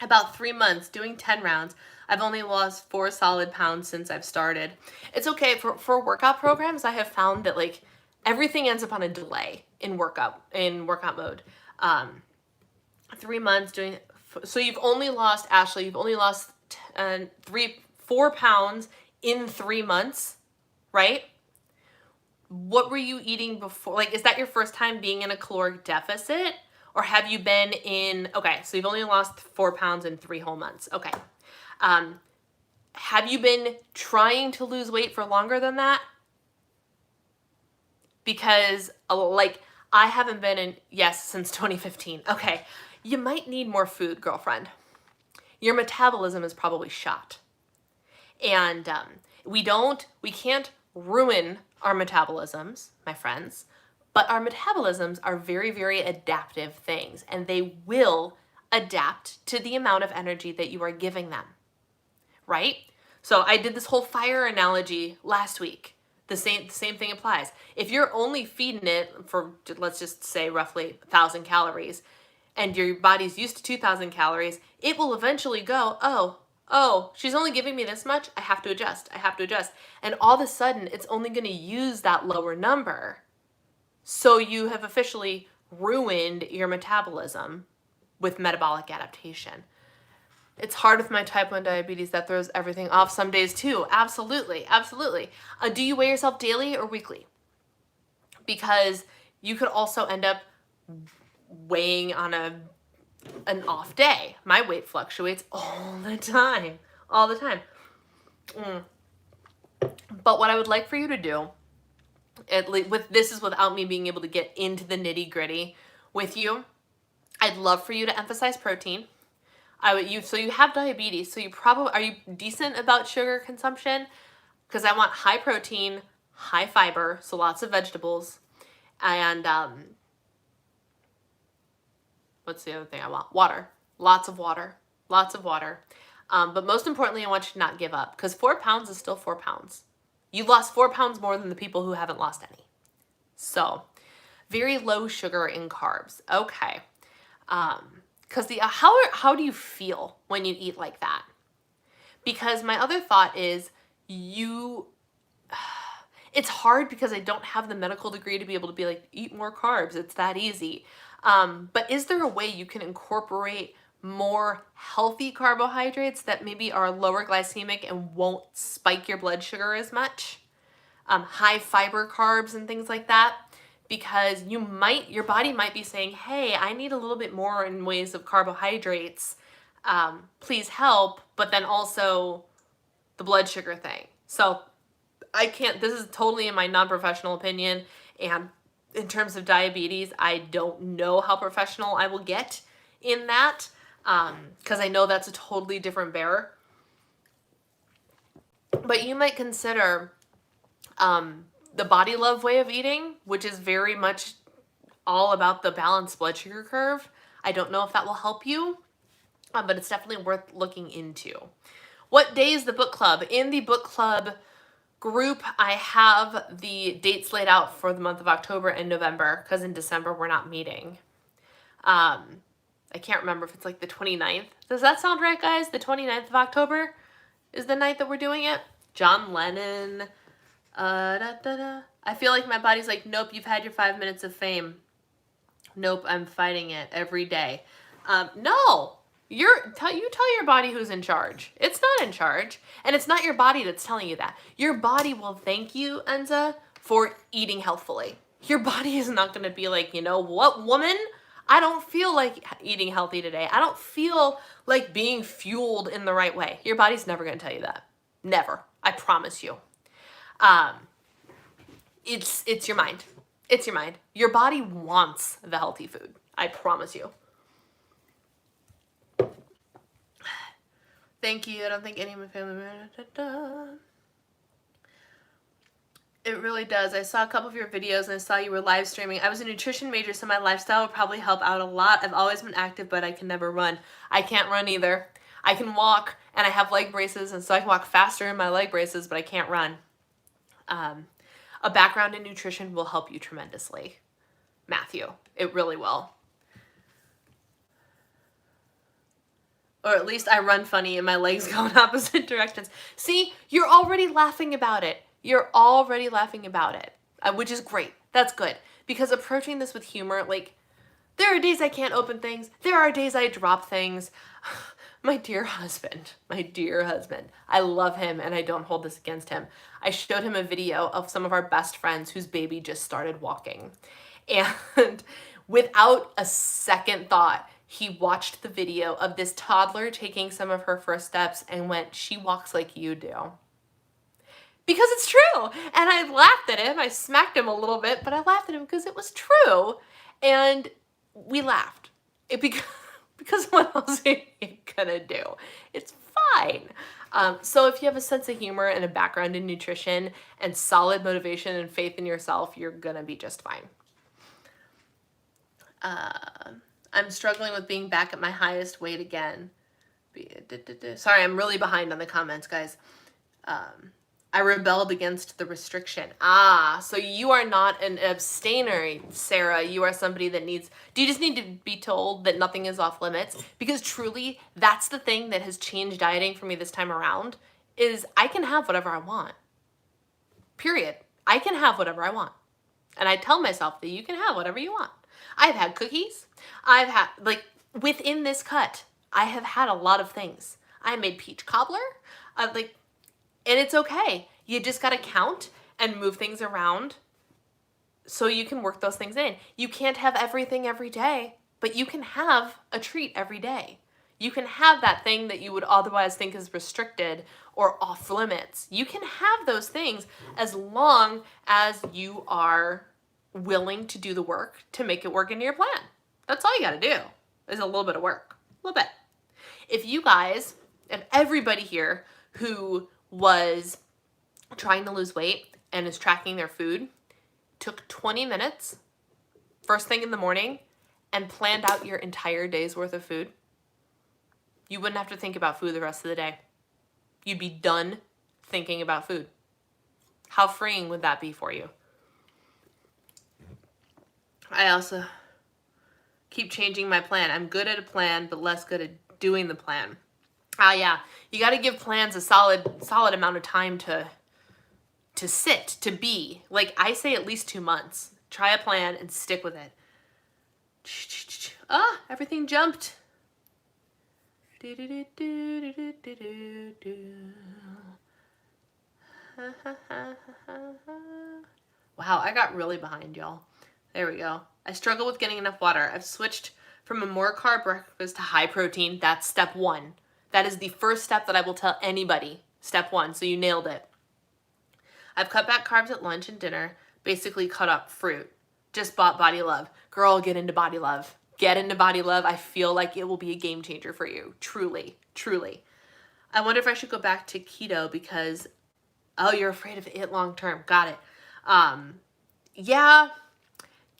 About 3 months, doing 10 rounds. I've only lost 4 solid pounds since I've started. It's okay. For workout programs, I have found that like everything ends up on a delay in workout mode. 3 months doing, so you've only lost, Ashley, you've only lost 4 pounds in 3 months, right? What were you eating before? Like, is that your first time being in a caloric deficit? Or have you been in, okay, so you've only lost 4 pounds in 3 whole months. Okay. Have you been trying to lose weight for longer than that? Because like I haven't been in, yes, since 2015. Okay. You might need more food, girlfriend. Your metabolism is probably shot. And we can't ruin our metabolisms, my friends, but our metabolisms are very, very adaptive things, and they will adapt to the amount of energy that you are giving them, right? So I did this whole fire analogy last week. The same thing applies. If you're only feeding it for, let's just say, roughly 1,000 calories, and your body's used to 2,000 calories, it will eventually go, oh, she's only giving me this much, I have to adjust. And all of a sudden, it's only going to use that lower number. So you have officially ruined your metabolism with metabolic adaptation. It's hard with my type 1 diabetes. That throws everything off some days too. Absolutely. Do you weigh yourself daily or weekly? Because you could also end up weighing on an off day. My weight fluctuates all the time. But what I would like for you to do, this is without me being able to get into the nitty gritty with you, I'd love for you to emphasize protein. So you have diabetes, so are you decent about sugar consumption? Because I want high protein, high fiber, so lots of vegetables, and what's the other thing I want? Water. Lots of water. But most importantly, I want you to not give up, because 4 pounds is still 4 pounds. You lost 4 pounds more than the people who haven't lost any. So, very low sugar in carbs. Okay. Because how do you feel when you eat like that? Because my other thought is it's hard because I don't have the medical degree to be able to be like, eat more carbs. It's that easy. But is there a way you can incorporate more healthy carbohydrates that maybe are lower glycemic and won't spike your blood sugar as much? High fiber carbs and things like that. Because your body might be saying, hey, I need a little bit more in ways of carbohydrates. Please help. But then also the blood sugar thing. So this is totally in my non-professional opinion. And in terms of diabetes, I don't know how professional I will get in that. Because I know that's a totally different bear. But you might consider the Body Love way of eating, which is very much all about the balanced blood sugar curve. I don't know if that will help you, but it's definitely worth looking into. What day is the book club? In the book club group, I have the dates laid out for the month of October and November, because in December we're not meeting. I can't remember if it's like the 29th. Does that sound right, guys? The 29th of October is the night that we're doing it. John Lennon. I feel like my body's like, nope, you've had your 5 minutes of fame. Nope, I'm fighting it every day. No, you tell your body who's in charge. It's not in charge, and it's not your body that's telling you that. Your body will thank you, Enza, for eating healthfully. Your body is not going to be like, you know what, woman? I don't feel like eating healthy today. I don't feel like being fueled in the right way. Your body's never going to tell you that. Never. I promise you. It's your mind. It's your mind. Your body wants the healthy food. I promise you. Thank you. I don't think any of my family members. It really does. I saw a couple of your videos and I saw you were live streaming. I was a nutrition major, so my lifestyle would probably help out a lot. I've always been active, but I can never run. I can't run either. I can walk, and I have leg braces, and so I can walk faster in my leg braces, but I can't run. A background in nutrition will help you tremendously, Matthew. It really will. Or at least I run funny and my legs go in opposite directions. See, you're already laughing about it. You're already laughing about it, which is great. That's good. Because approaching this with humor, like, there are days I can't open things. There are days I drop things. My dear husband, I love him and I don't hold this against him. I showed him a video of some of our best friends whose baby just started walking. And without a second thought, he watched the video of this toddler taking some of her first steps and went, she walks like you do. Because it's true. And I laughed at him. I smacked him a little bit, but I laughed at him because it was true. And we laughed. Because what else are you gonna do? It's fine. So if you have a sense of humor and a background in nutrition and solid motivation and faith in yourself, you're gonna be just fine. I'm struggling with being back at my highest weight again. Sorry, I'm really behind on the comments, guys. I rebelled against the restriction. So you are not an abstainer, Sarah. You are somebody that do you just need to be told that nothing is off limits? Because truly, that's the thing that has changed dieting for me this time around, is I can have whatever I want. Period. I can have whatever I want. And I tell myself that you can have whatever you want. I've had cookies. I've had, within this cut, I have had a lot of things. I made peach cobbler. And it's okay. You just got to count and move things around so you can work those things in. You can't have everything every day, but you can have a treat every day. You can have that thing that you would otherwise think is restricted or off limits. You can have those things as long as you are willing to do the work to make it work into your plan. That's all you got to do is a little bit of work, a little bit. If you guys and everybody here who was trying to lose weight and is tracking their food took 20 minutes first thing in the morning and planned out your entire day's worth of food, you wouldn't have to think about food the rest of the day. You'd be done thinking about food. How freeing would that be for you? I also Keep changing my plan. I'm good at a plan, but less good at doing the plan. Ah, yeah. You got to give plans a solid amount of time to sit, to be. Like, I say at least 2 months. Try a plan and stick with it. Ah, everything jumped. Wow, I got really behind, y'all. There we go. I struggle with getting enough water. I've switched from a more carb breakfast to high protein. That's step 1. That is the first step that I will tell anybody. Step 1, so you nailed it. I've cut back carbs at lunch and dinner, basically cut up fruit. Just bought Body Love. Girl, get into Body Love. Get into Body Love. I feel like it will be a game changer for you. Truly, truly. I wonder if I should go back to keto because, oh, you're afraid of it long term. Got it. Yeah,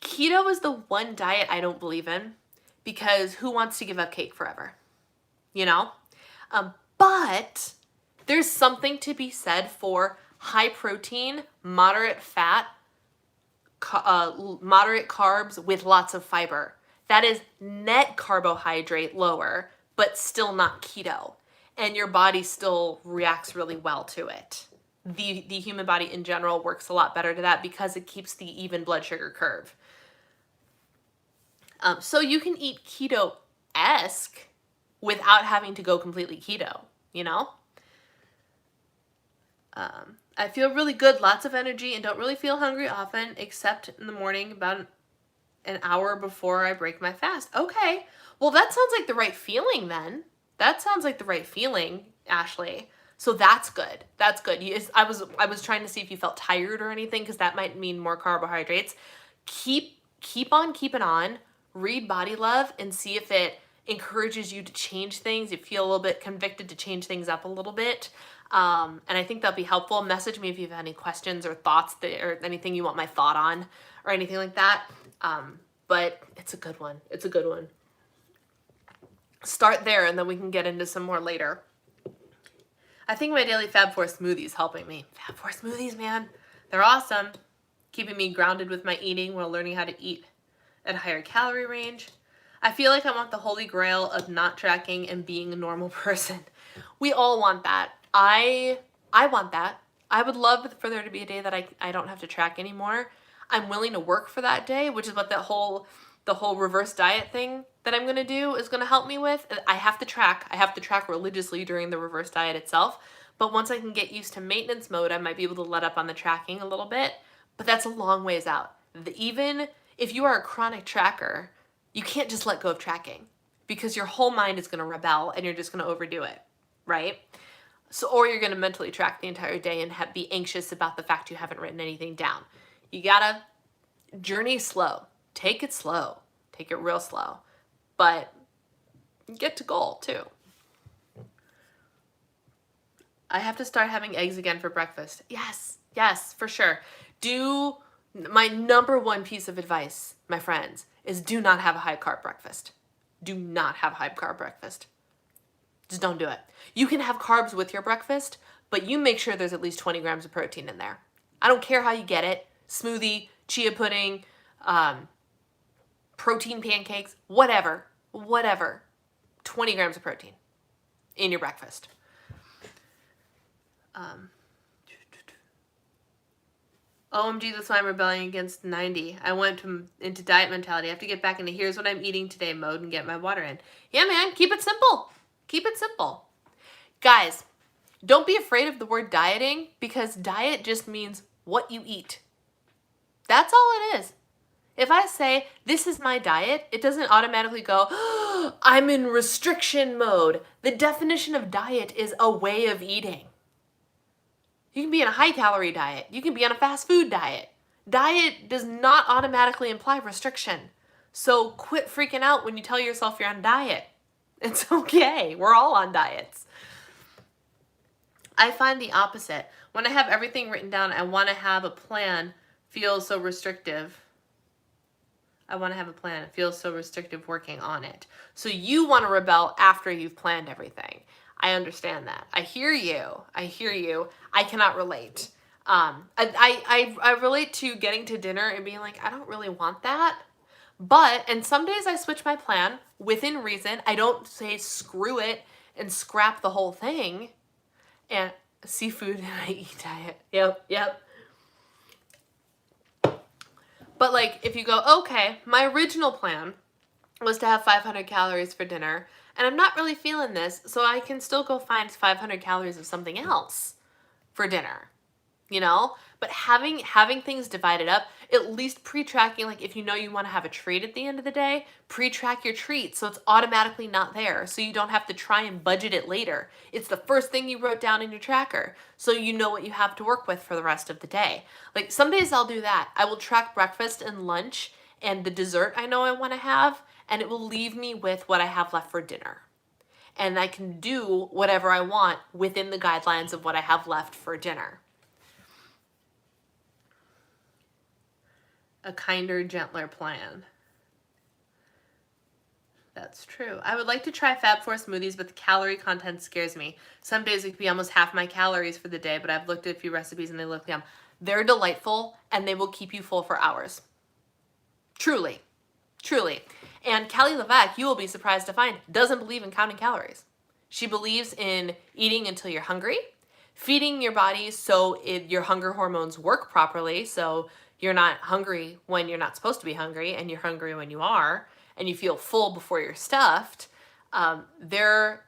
keto is the one diet I don't believe in because who wants to give up cake forever? You know? But there's something to be said for high protein, moderate fat, moderate carbs with lots of fiber. That is net carbohydrate lower, but still not keto. And your body still reacts really well to it. The human body in general works a lot better to that because it keeps the even blood sugar curve. So you can eat keto-esque without having to go completely keto, you know? I feel really good, lots of energy, and don't really feel hungry often, except in the morning about an hour before I break my fast. Okay, well that sounds like the right feeling then. That sounds like the right feeling, Ashley. So that's good. That's good. I was trying to see if you felt tired or anything because that might mean more carbohydrates. Keep on keeping on. Read Body Love and see if it encourages you to change things. You feel a little bit convicted to change things up a little bit. And I think that'll be helpful. Message me if you have any questions or thoughts or anything you want my thought on or anything like that. But it's a good one. It's a good one. Start there and then we can get into some more later. I think my daily Fab Four smoothie is helping me. Fab Four smoothies, man. They're awesome. Keeping me grounded with my eating while learning how to eat at a higher calorie range. I feel like I want the holy grail of not tracking and being a normal person. We all want that. I want that. I would love for there to be a day that I don't have to track anymore. I'm willing to work for that day, which is what the whole reverse diet thing that I'm going to do is going to help me with. I have to track. I have to track religiously during the reverse diet itself. But once I can get used to maintenance mode, I might be able to let up on the tracking a little bit. But that's a long ways out. Even if you are a chronic tracker, you can't just let go of tracking because your whole mind is going to rebel and you're just going to overdo it, right? So, or you're going to mentally track the entire day and be anxious about the fact you haven't written anything down. You got to journey slow. Take it slow. Take it real slow. But get to goal too. I have to start having eggs again for breakfast. Yes, for sure. My number one piece of advice, my friends, is do not have a high carb breakfast. Do not have a high carb breakfast. Just don't do it. You can have carbs with your breakfast, but you make sure there's at least 20 grams of protein in there. I don't care how you get it. Smoothie, chia pudding, protein pancakes, whatever. 20 grams of protein in your breakfast. OMG, that's why I'm rebelling against 90. I went into diet mentality. I have to get back into here's what I'm eating today mode and get my water in. Yeah, man, keep it simple. Keep it simple. Guys, don't be afraid of the word dieting because diet just means what you eat. That's all it is. If I say, this is my diet, it doesn't automatically go, oh, I'm in restriction mode. The definition of diet is a way of eating. You can be on a high-calorie diet. You can be on a fast food diet. Diet does not automatically imply restriction. So quit freaking out when you tell yourself you're on a diet. It's okay. We're all on diets. I find the opposite. When I have everything written down, I want to have a plan. Feels so restrictive. I want to have a plan. It feels so restrictive working on it. So you want to rebel after you've planned everything. I understand that. I hear you. I cannot relate. I relate to getting to dinner and being like, I don't really want that. And some days I switch my plan within reason. I don't say screw it and scrap the whole thing. And seafood and I eat diet. Yep. But like, if you go, okay, my original plan was to have 500 calories for dinner, and I'm not really feeling this, so I can still go find 500 calories of something else for dinner, you know? But having things divided up, at least pre-tracking, like if you know you want to have a treat at the end of the day, pre-track your treat so it's automatically not there, so you don't have to try and budget it later. It's the first thing you wrote down in your tracker, so you know what you have to work with for the rest of the day. Like some days I'll do that. I will track breakfast and lunch and the dessert I know I want to have, and it will leave me with what I have left for dinner. And I can do whatever I want within the guidelines of what I have left for dinner. A kinder, gentler plan. That's true. I would like to try Fab Four smoothies, but the calorie content scares me. Some days it could be almost half my calories for the day, but I've looked at a few recipes and they look yum. They're delightful and they will keep you full for hours. Truly. And Kelly LeVeque, you will be surprised to find, doesn't believe in counting calories. She believes in eating until you're hungry, feeding your body so your hunger hormones work properly, so you're not hungry when you're not supposed to be hungry, and you're hungry when you are, and you feel full before you're stuffed. They're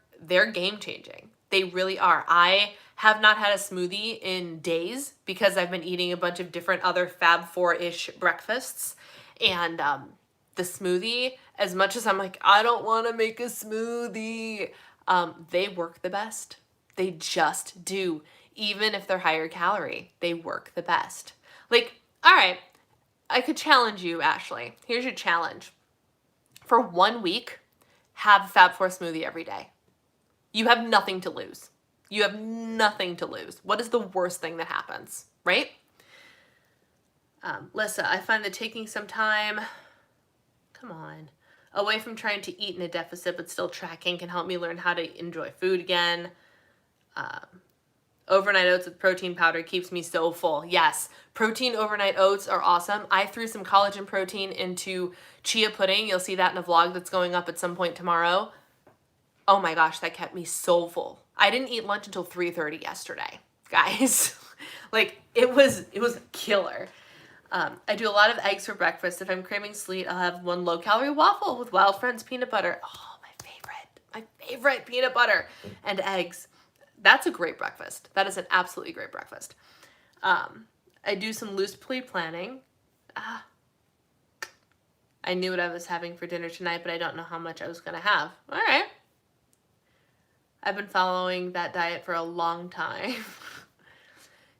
game changing. They really are. I have not had a smoothie in days because I've been eating a bunch of different other Fab Four-ish breakfasts. And the smoothie, as much as I'm like, I don't want to make a smoothie, they work the best. They just do. Even if they're higher calorie, they work the best. Like, all right, I could challenge you, Ashley. Here's your challenge. For 1 week, have a Fab Four smoothie every day. You have nothing to lose. What is the worst thing that happens, right? Lissa, I find that taking some time, away from trying to eat in a deficit but still tracking can help me learn how to enjoy food again. Overnight oats with protein powder keeps me so full. Yes, protein overnight oats are awesome. I threw some collagen protein into chia pudding. You'll see that in a vlog that's going up at some point tomorrow. Oh my gosh, that kept me so full. I didn't eat lunch until 3:30 yesterday, guys. Like, it was killer. I do a lot of eggs for breakfast. If I'm craving sweet, I'll have one low-calorie waffle with Wild Friends peanut butter. Oh, my favorite peanut butter and eggs. That's a great breakfast. That is an absolutely great breakfast. I do some loose pre-planning. I knew what I was having for dinner tonight, but I don't know how much I was going to have. All right. I've been following that diet for a long time.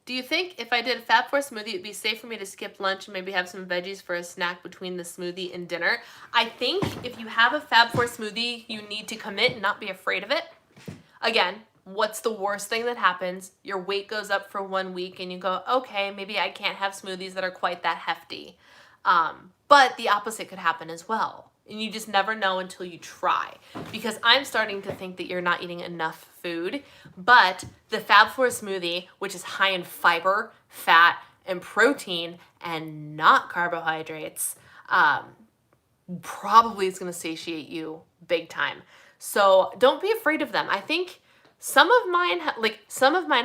Do you think if I did a Fab Four smoothie, it'd be safe for me to skip lunch and maybe have some veggies for a snack between the smoothie and dinner? I think if you have a Fab Four smoothie, you need to commit and not be afraid of it. Again, what's the worst thing that happens? Your weight goes up for 1 week and you go, okay, maybe I can't have smoothies that are quite that hefty. But the opposite could happen as well. And you just never know until you try. Because I'm starting to think that you're not eating enough food. But the Fab Four smoothie, which is high in fiber, fat, and protein, and not carbohydrates, probably is going to satiate you big time. So don't be afraid of them. I think some of mine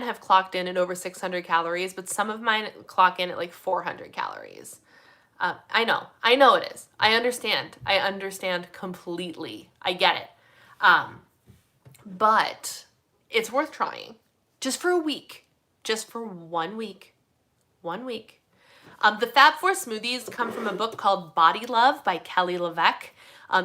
have clocked in at over 600 calories, but some of mine clock in at like 400 calories. I know it is. I understand completely. I get it. But it's worth trying just for a week, just for 1 week, 1 week. The Fab Four smoothies come from a book called Body Love by Kelly LeVeque.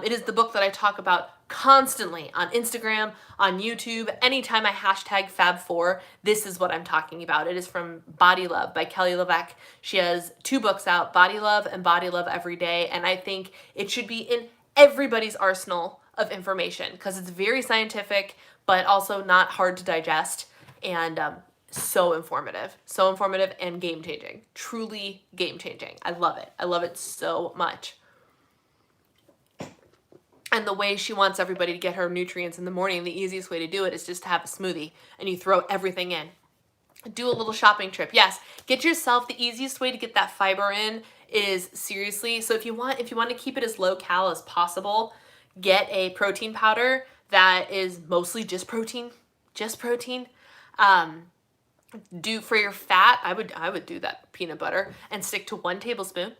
It is the book that I talk about constantly on Instagram, on YouTube. Anytime I hashtag Fab4, this is what I'm talking about. It is from Body Love by Kelly LeVeque. She has 2 books out, Body Love and Body Love Every Day, and I think it should be in everybody's arsenal of information because it's very scientific, but also not hard to digest, and so informative and game-changing. Truly game-changing. I love it so much. And the way she wants everybody to get her nutrients in the morning, the easiest way to do it is just to have a smoothie and you throw everything in. Do a little shopping trip. Yes, get yourself, the easiest way to get that fiber in is seriously, so if you want to keep it as low cal as possible, get a protein powder that is mostly just protein. Do for your fat, I would do that peanut butter and stick to 1 tablespoon.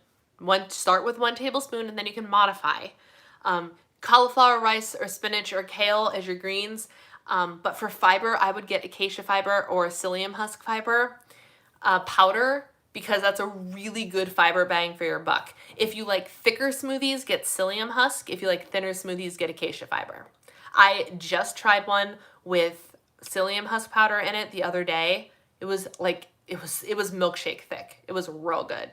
Start with 1 tablespoon and then you can modify. Cauliflower, rice, or spinach or kale as your greens. But for fiber, I would get acacia fiber or psyllium husk fiber powder, because that's a really good fiber bang for your buck. If you like thicker smoothies, get psyllium husk. If you like thinner smoothies, get acacia fiber. I just tried one with psyllium husk powder in it the other day. It was like, it was milkshake thick. It was real good.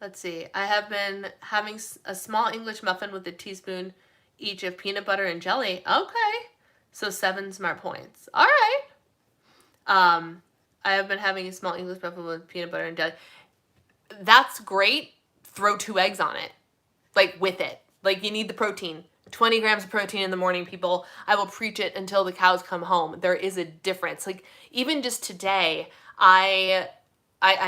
Let's see. I have been having a small English muffin with a teaspoon each of peanut butter and jelly. Okay. So 7 smart points. All right. I have been having a small English muffin with peanut butter and jelly. That's great. Throw 2 eggs on it. Like with it. Like you need the protein. 20 grams of protein in the morning, people. I will preach it until the cows come home. There is a difference. Like even just today, I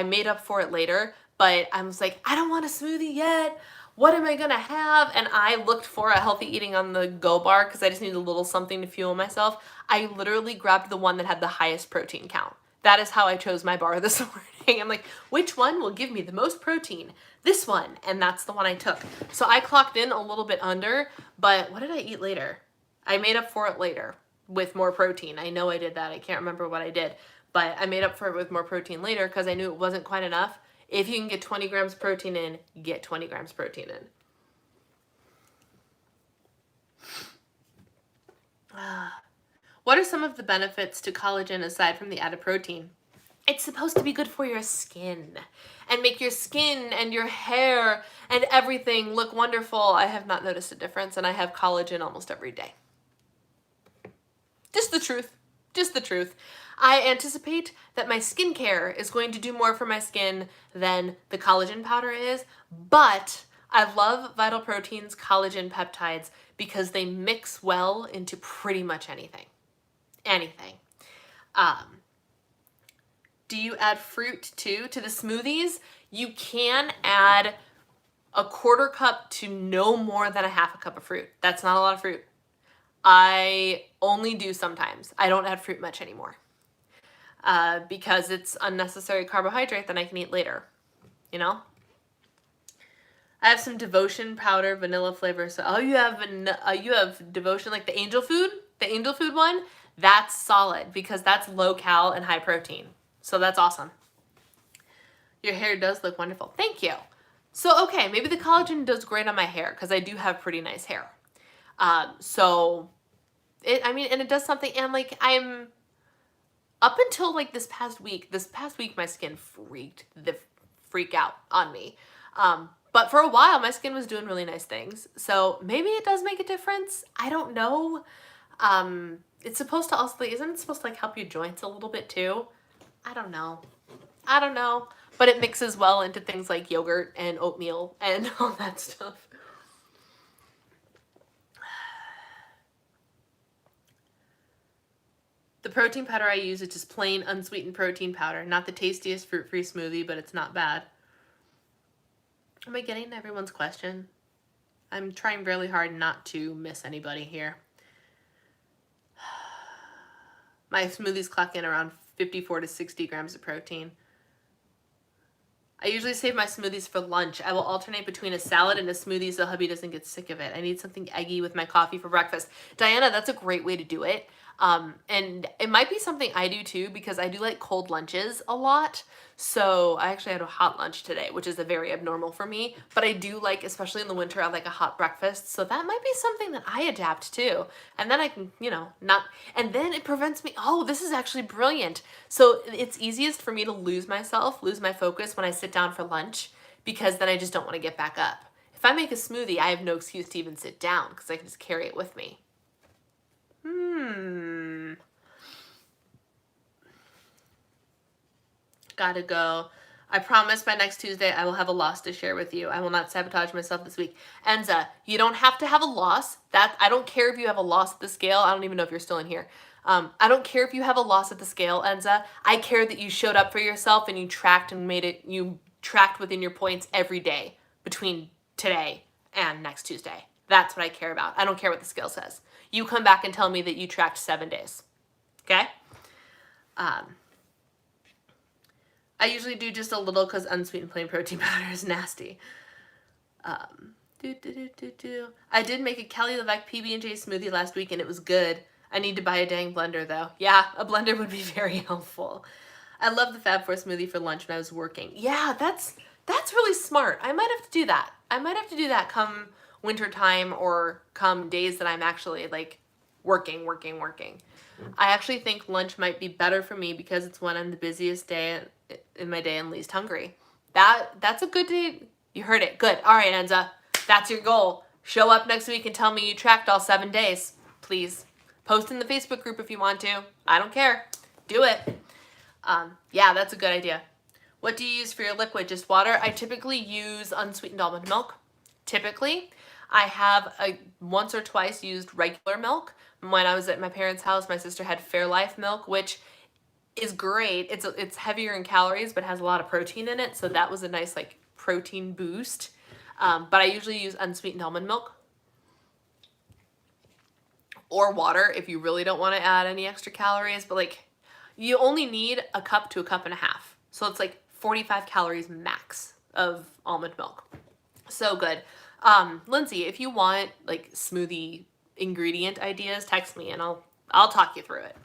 made up for it later, but I was like, I don't want a smoothie yet. What am I gonna have? And I looked for a healthy eating on the Go bar because I just needed a little something to fuel myself. I literally grabbed the one that had the highest protein count. That is how I chose my bar this morning. I'm like, which one will give me the most protein? This one. And that's the one I took. So I clocked in a little bit under, but what did I eat later? I made up for it later with more protein. I know I did that. I can't remember what I did, but I made up for it with more protein later because I knew it wasn't quite enough. If you can get 20 grams protein in, get 20 grams protein in. What are some of the benefits to collagen aside from the added protein? It's supposed to be good for your skin and make your skin and your hair and everything look wonderful. I have not noticed a difference, and I have collagen almost every day. Just the truth. Just the truth. I anticipate that my skincare is going to do more for my skin than the collagen powder is, but I love Vital Protein's collagen peptides because they mix well into pretty much anything. Anything. Do you add fruit too to the smoothies? You can add a 1/4 cup to no more than a 1/2 cup of fruit. That's not a lot of fruit. I only do sometimes. I don't add fruit much anymore. Because it's unnecessary carbohydrate that I can eat later, you know? I have some Devotion powder, vanilla flavor. So, oh, you have Devotion, like the angel food one. That's solid because that's low cal and high protein. So that's awesome. Your hair does look wonderful. Thank you. So, okay, maybe the collagen does great on my hair because I do have pretty nice hair. So and it does something, and like I'm up until like this past week my skin freak out on me. But for a while my skin was doing really nice things. So maybe it does make a difference. I don't know. It's supposed to also, isn't it supposed to like help your joints a little bit too? I don't know. But it mixes well into things like yogurt and oatmeal and all that stuff. The protein powder I use is just plain unsweetened protein powder. Not the tastiest fruit-free smoothie, but it's not bad. Am I getting to everyone's question? I'm trying really hard not to miss anybody here. My smoothies clock in around 54 to 60 grams of protein. I usually save my smoothies for lunch. I will alternate between a salad and a smoothie so hubby doesn't get sick of it. I need something eggy with my coffee for breakfast. Diana, that's a great way to do it. And it might be something I do too, because I do like cold lunches a lot. So I actually had a hot lunch today, which is a very abnormal for me, but I do like, especially in the winter, I like a hot breakfast. So that might be something that I adapt to. And then I can, and then it prevents me. Oh, this is actually brilliant. So it's easiest for me to lose my focus when I sit down for lunch, because then I just don't want to get back up. If I make a smoothie, I have no excuse to even sit down because I can just carry it with me. Gotta go. I promise by next Tuesday I will have a loss to share with you. I will not sabotage myself this week. Enza, you don't have to have a loss. I don't care if you have a loss at the scale. I don't even know if you're still in here. I don't care if you have a loss at the scale, Enza. I care that you showed up for yourself and you tracked and you tracked within your points every day between today and next Tuesday. That's what I care about. I don't care what the scale says. You come back and tell me that you tracked 7 days. Okay? I usually do just a little because unsweetened plain protein powder is nasty. I did make a Kelly LeVeque PB&J smoothie last week and it was good. I need to buy a dang blender though. Yeah, a blender would be very helpful. I love the Fab Four smoothie for lunch when I was working. Yeah, that's really smart. I might have to do that. I might have to do that come winter time or come days that I'm actually like working. I actually think lunch might be better for me because it's when I'm the busiest day in my day and least hungry. That's a good day. You heard it. Good. All right, Enza. That's your goal. Show up next week and tell me you tracked all 7 days. Please. Post in the Facebook group if you want to. I don't care. Do it. Yeah, that's a good idea. What do you use for your liquid? Just water? I typically use unsweetened almond milk. Typically. I have once or twice used regular milk. When I was at my parents' house, my sister had Fairlife milk, which is great. It's heavier in calories, but has a lot of protein in it. So that was a nice like protein boost. But I usually use unsweetened almond milk or water if you really don't want to add any extra calories. But like you only need a cup to a cup and a half. So it's like 45 calories max of almond milk. So good. Lindsay, if you want like smoothie ingredient ideas, text me and I'll talk you through it.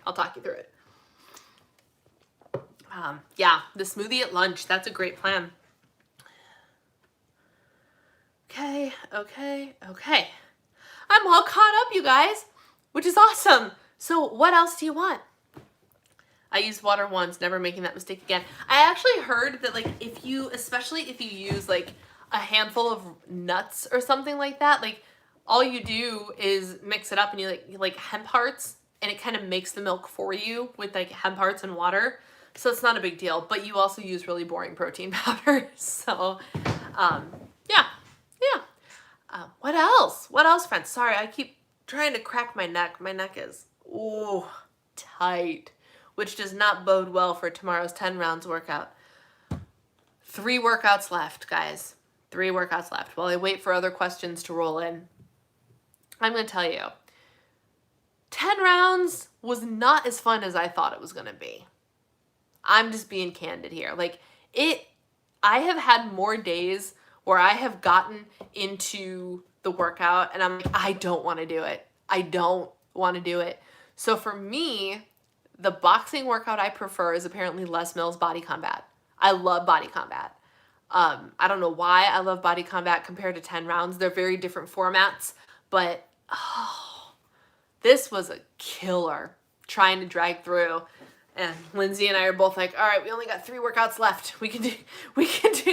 Yeah, the smoothie at lunch, that's a great plan. Okay. I'm all caught up, you guys, which is awesome. So what else do you want? I used water once, never making that mistake again. I actually heard that like especially if you use like a handful of nuts or something like that, like all you do is mix it up and you like hemp hearts and it kind of makes the milk for you with like hemp hearts and water. So it's not a big deal, but you also use really boring protein powder. So, yeah. What else? Friends? Sorry, I keep trying to crack my neck. My neck is, tight, which does not bode well for tomorrow's 10 rounds workout. 3 workouts left, guys. 3 workouts left. While I wait for other questions to roll in, I'm going to tell you, 10 rounds was not as fun as I thought it was going to be. I'm just being candid here. I have had more days where I have gotten into the workout and I'm like, I don't want to do it. So for me, the boxing workout I prefer is apparently Les Mills Body Combat. I love Body Combat. I don't know why I love Body Combat compared to 10 rounds. They're very different formats, but this was a killer trying to drag through. And Lindsay and I are both like, all right, we only got 3 workouts left. We can do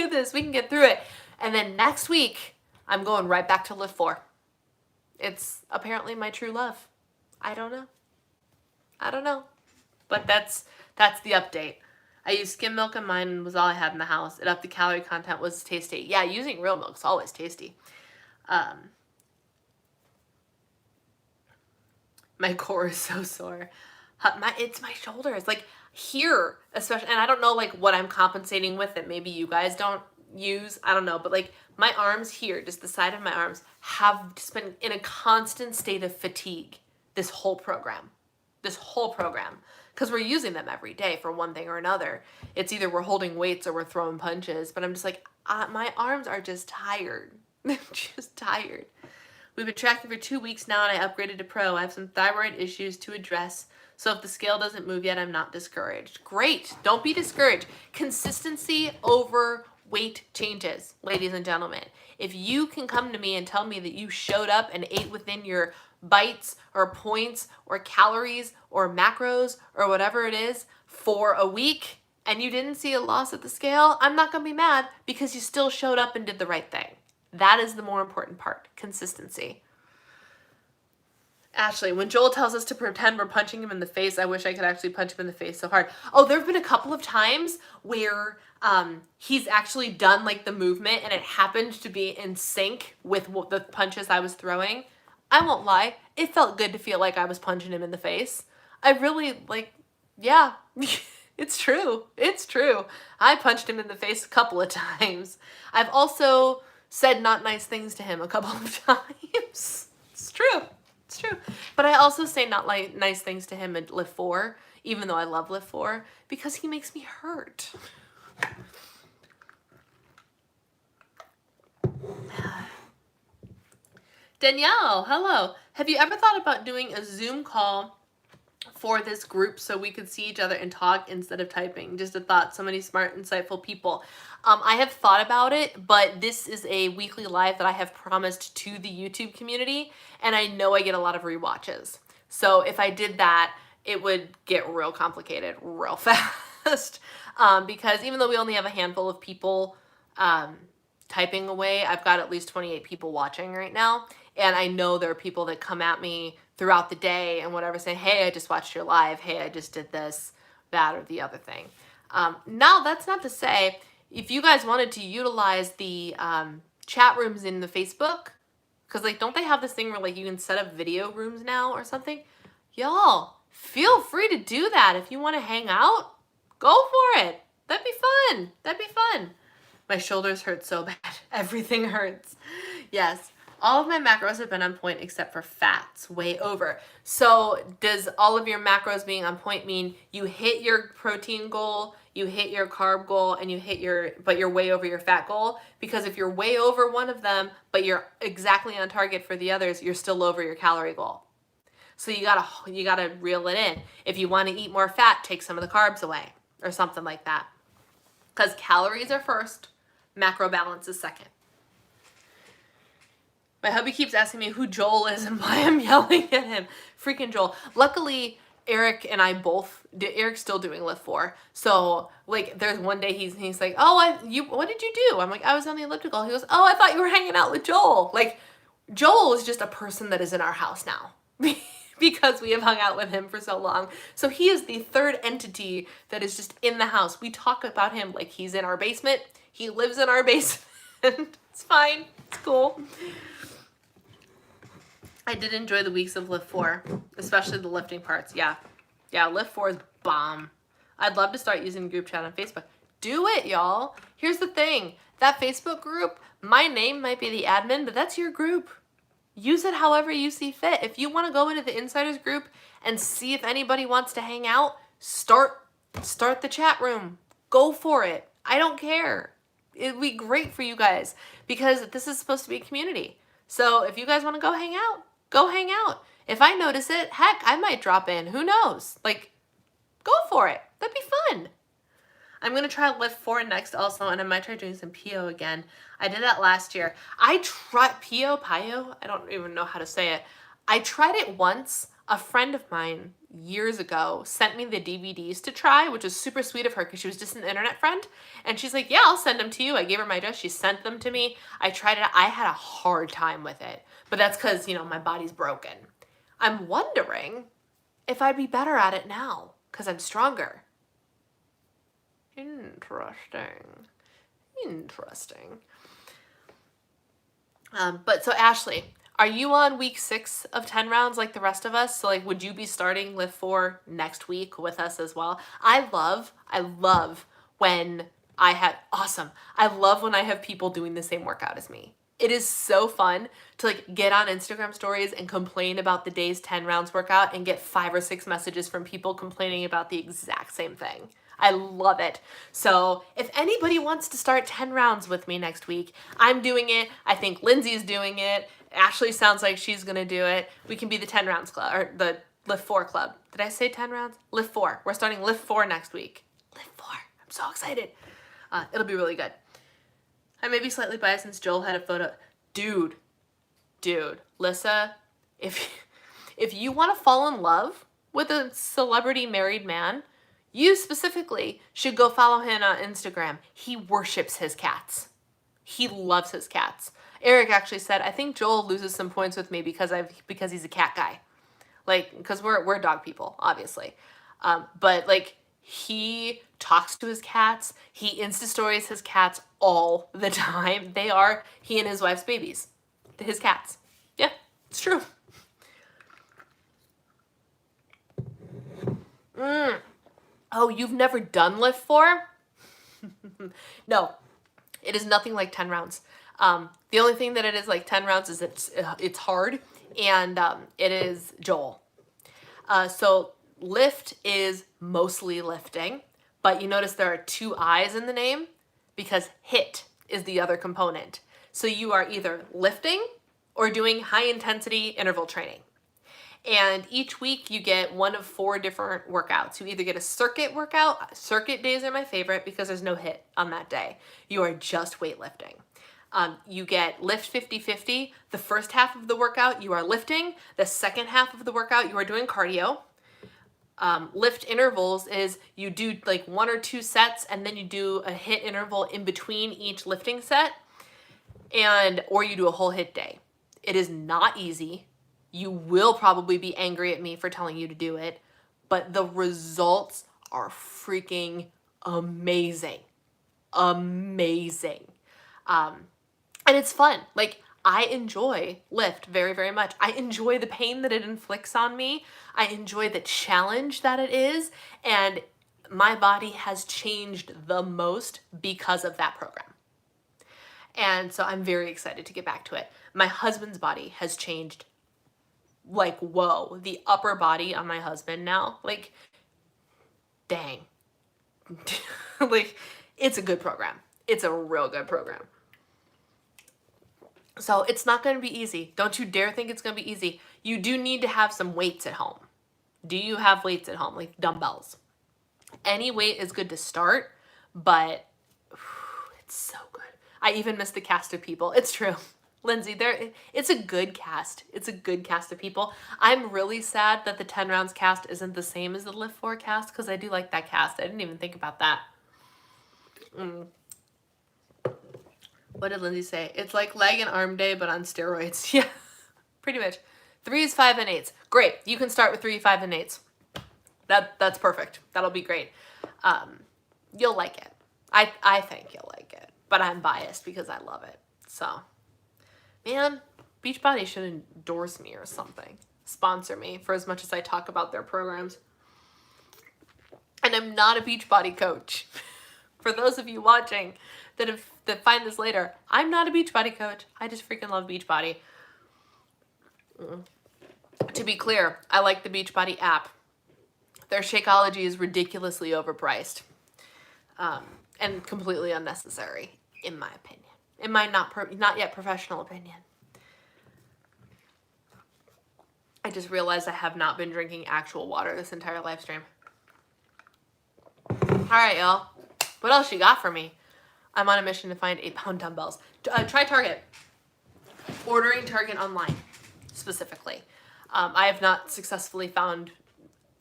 this. We can get through it. And then next week, I'm going right back to Lift 4. It's apparently my true love. I don't know. But that's the update. I used skim milk in mine and was all I had in the house. It upped the calorie content, was tasty. Yeah, using real milk is always tasty. My core is so sore. It's my shoulders. Like here, especially, and I don't know like what I'm compensating with that maybe you guys don't use. I don't know, but like my arms here, just the side of my arms, have just been in a constant state of fatigue this whole program. Because we're using them every day for one thing or another. It's either we're holding weights or we're throwing punches, but I'm just like, my arms are just tired. Just tired. We've been tracking for 2 weeks now and I upgraded to Pro. I have some thyroid issues to address. So if the scale doesn't move yet, I'm not discouraged. Great. Don't be discouraged. Consistency over weight changes, ladies and gentlemen. If you can come to me and tell me that you showed up and ate within your bites or points or calories or macros or whatever it is for a week and you didn't see a loss at the scale, I'm not going to be mad because you still showed up and did the right thing. That is the more important part, consistency. Ashley, when Joel tells us to pretend we're punching him in the face, I wish I could actually punch him in the face so hard. Oh, there have been a couple of times where he's actually done like the movement and it happened to be in sync with the punches I was throwing. I won't lie, it felt good to feel like I was punching him in the face. I really, like, yeah, it's true. It's true. I punched him in the face a couple of times. I've also said not nice things to him a couple of times. It's true. It's true. But I also say not like nice things to him at Lift 4, even though I love Lift 4, because he makes me hurt. Danielle, hello. Have you ever thought about doing a Zoom call for this group so we could see each other and talk instead of typing? Just a thought. So many smart, insightful people. I have thought about it, but this is a weekly live that I have promised to the YouTube community, and I know I get a lot of rewatches. So if I did that, it would get real complicated real fast. Because even though we only have a handful of people typing away, I've got at least 28 people watching right now. And I know there are people that come at me throughout the day and whatever, saying, hey, I just watched your live. Hey, I just did this, that, or the other thing. Now, that's not to say, if you guys wanted to utilize the chat rooms in the Facebook, because, like, don't they have this thing where, like, you can set up video rooms now or something? Y'all, feel free to do that. If you want to hang out, go for it. That'd be fun. That'd be fun. My shoulders hurt so bad. Everything hurts. Yes. All of my macros have been on point except for fats, way over. So does all of your macros being on point mean you hit your protein goal, you hit your carb goal, and you hit but you're way over your fat goal? Because if you're way over one of them, but you're exactly on target for the others, you're still over your calorie goal. So you gotta reel it in. If you want to eat more fat, take some of the carbs away or something like that. Because calories are first, macro balance is second. My hubby keeps asking me who Joel is and why I'm yelling at him. Freaking Joel. Luckily, Eric and I Eric's still doing Lift 4. So, like, there's one day he's like, oh, what did you do? I'm like, I was on the elliptical. He goes, oh, I thought you were hanging out with Joel. Like, Joel is just a person that is in our house now. Because we have hung out with him for so long. So he is the third entity that is just in the house. We talk about him like he's in our basement. He lives in our basement. It's fine. It's cool. I did enjoy the weeks of Lift 4, especially the lifting parts. Yeah, Lift 4 is bomb. I'd love to start using group chat on Facebook. Do it, y'all. Here's the thing. That Facebook group, my name might be the admin, but that's your group. Use it however you see fit. If you want to go into the insiders group and see if anybody wants to hang out, start the chat room. Go for it. I don't care. It'd be great for you guys because this is supposed to be a community. So if you guys want to go hang out, go hang out. If I notice it, heck, I might drop in. Who knows? Like, go for it. That'd be fun. I'm going to try Lift 4 next also, and I might try doing some PO again. I did that last year. I tried PO, I don't even know how to say it. I tried it once. A friend of mine years ago sent me the DVDs to try, which was super sweet of her because she was just an internet friend. And she's like, yeah, I'll send them to you. I gave her my address. She sent them to me. I tried it. I had a hard time with it. But that's because, my body's broken. I'm wondering if I'd be better at it now because I'm stronger. Interesting. But so Ashley, are you on week 6 of 10 rounds like the rest of us? So, like, would you be starting Lift 4 next week with us as well? I love when I love when I have people doing the same workout as me. It is so fun to, like, get on Instagram stories and complain about the day's 10 rounds workout and get 5 or 6 messages from people complaining about the exact same thing. I love it. So if anybody wants to start 10 rounds with me next week, I'm doing it. I think Lindsay's doing it. Ashley sounds like she's going to do it. We can be the 10 rounds club, or the Lift 4 club. Did I say 10 rounds? Lift 4. We're starting Lift 4 next week. Lift 4. I'm so excited. It'll be really good. I may be slightly biased since Joel had a photo. Dude, Lissa, if you want to fall in love with a celebrity married man, you specifically should go follow him on Instagram. He worships his cats. He loves his cats. Eric actually said, I think Joel loses some points with me because he's a cat guy. Like, because we're dog people, obviously. But, like, he talks to his cats. He Insta stories his cats all the time. They are he and his wife's babies. His cats. Yeah, it's true. Mm. Oh, you've never done lift 4? No, it is nothing like 10 rounds. The only thing that it is like 10 rounds is it's hard, and it is Joel. So lift is mostly lifting, but you notice there are 2 I's in the name because hit is the other component. So you are either lifting or doing high intensity interval training. And each week you get one of 4 different workouts. You either get a circuit workout. Circuit days are my favorite because there's no hit on that day. You are just weightlifting. You get lift 50-50. The first half of the workout you are lifting. The second half of the workout you are doing cardio. Lift intervals is you do like 1 or 2 sets and then you do a hit interval in between each lifting set, or you do a whole hit day. It is not easy. You will probably be angry at me for telling you to do it, but the results are freaking amazing. Amazing. And it's fun. Like, I enjoy lift very, very much. I enjoy the pain that it inflicts on me. I enjoy the challenge that it is. And my body has changed the most because of that program. And so I'm very excited to get back to it. My husband's body has changed. Like, whoa, the upper body on my husband now, like, dang. Like, it's a good program. It's a real good program. So it's not going to be easy. Don't you dare think it's going to be easy. You do need to have some weights at home. Do you have weights at home, like dumbbells? Any weight is good to start, but it's so good. I even miss the cast of people. It's true. Lindsay, it's a good cast. It's a good cast of people. I'm really sad that the 10 rounds cast isn't the same as the Lift 4 cast because I do like that cast. I didn't even think about that. What did Lindsay say? It's like leg and arm day, but on steroids. Yeah, pretty much. 3s, 5, and 8s. Great. You can start with 3, 5, and 8s. That's perfect. That'll be great. You'll like it. I think you'll like it. But I'm biased because I love it. So, man, Beachbody should endorse me or something. Sponsor me for as much as I talk about their programs. And I'm not a Beachbody coach. For those of you watching that find this later, I'm not a Beachbody coach. I just freaking love Beachbody. To be clear, I like the Beachbody app. Their Shakeology is ridiculously overpriced. And completely unnecessary, in my opinion. In my not yet professional opinion. I just realized I have not been drinking actual water this entire live stream. Alright, y'all. What else you got for me? I'm on a mission to find 8-pound dumbbells. Try Target. Ordering Target online, specifically. I have not successfully found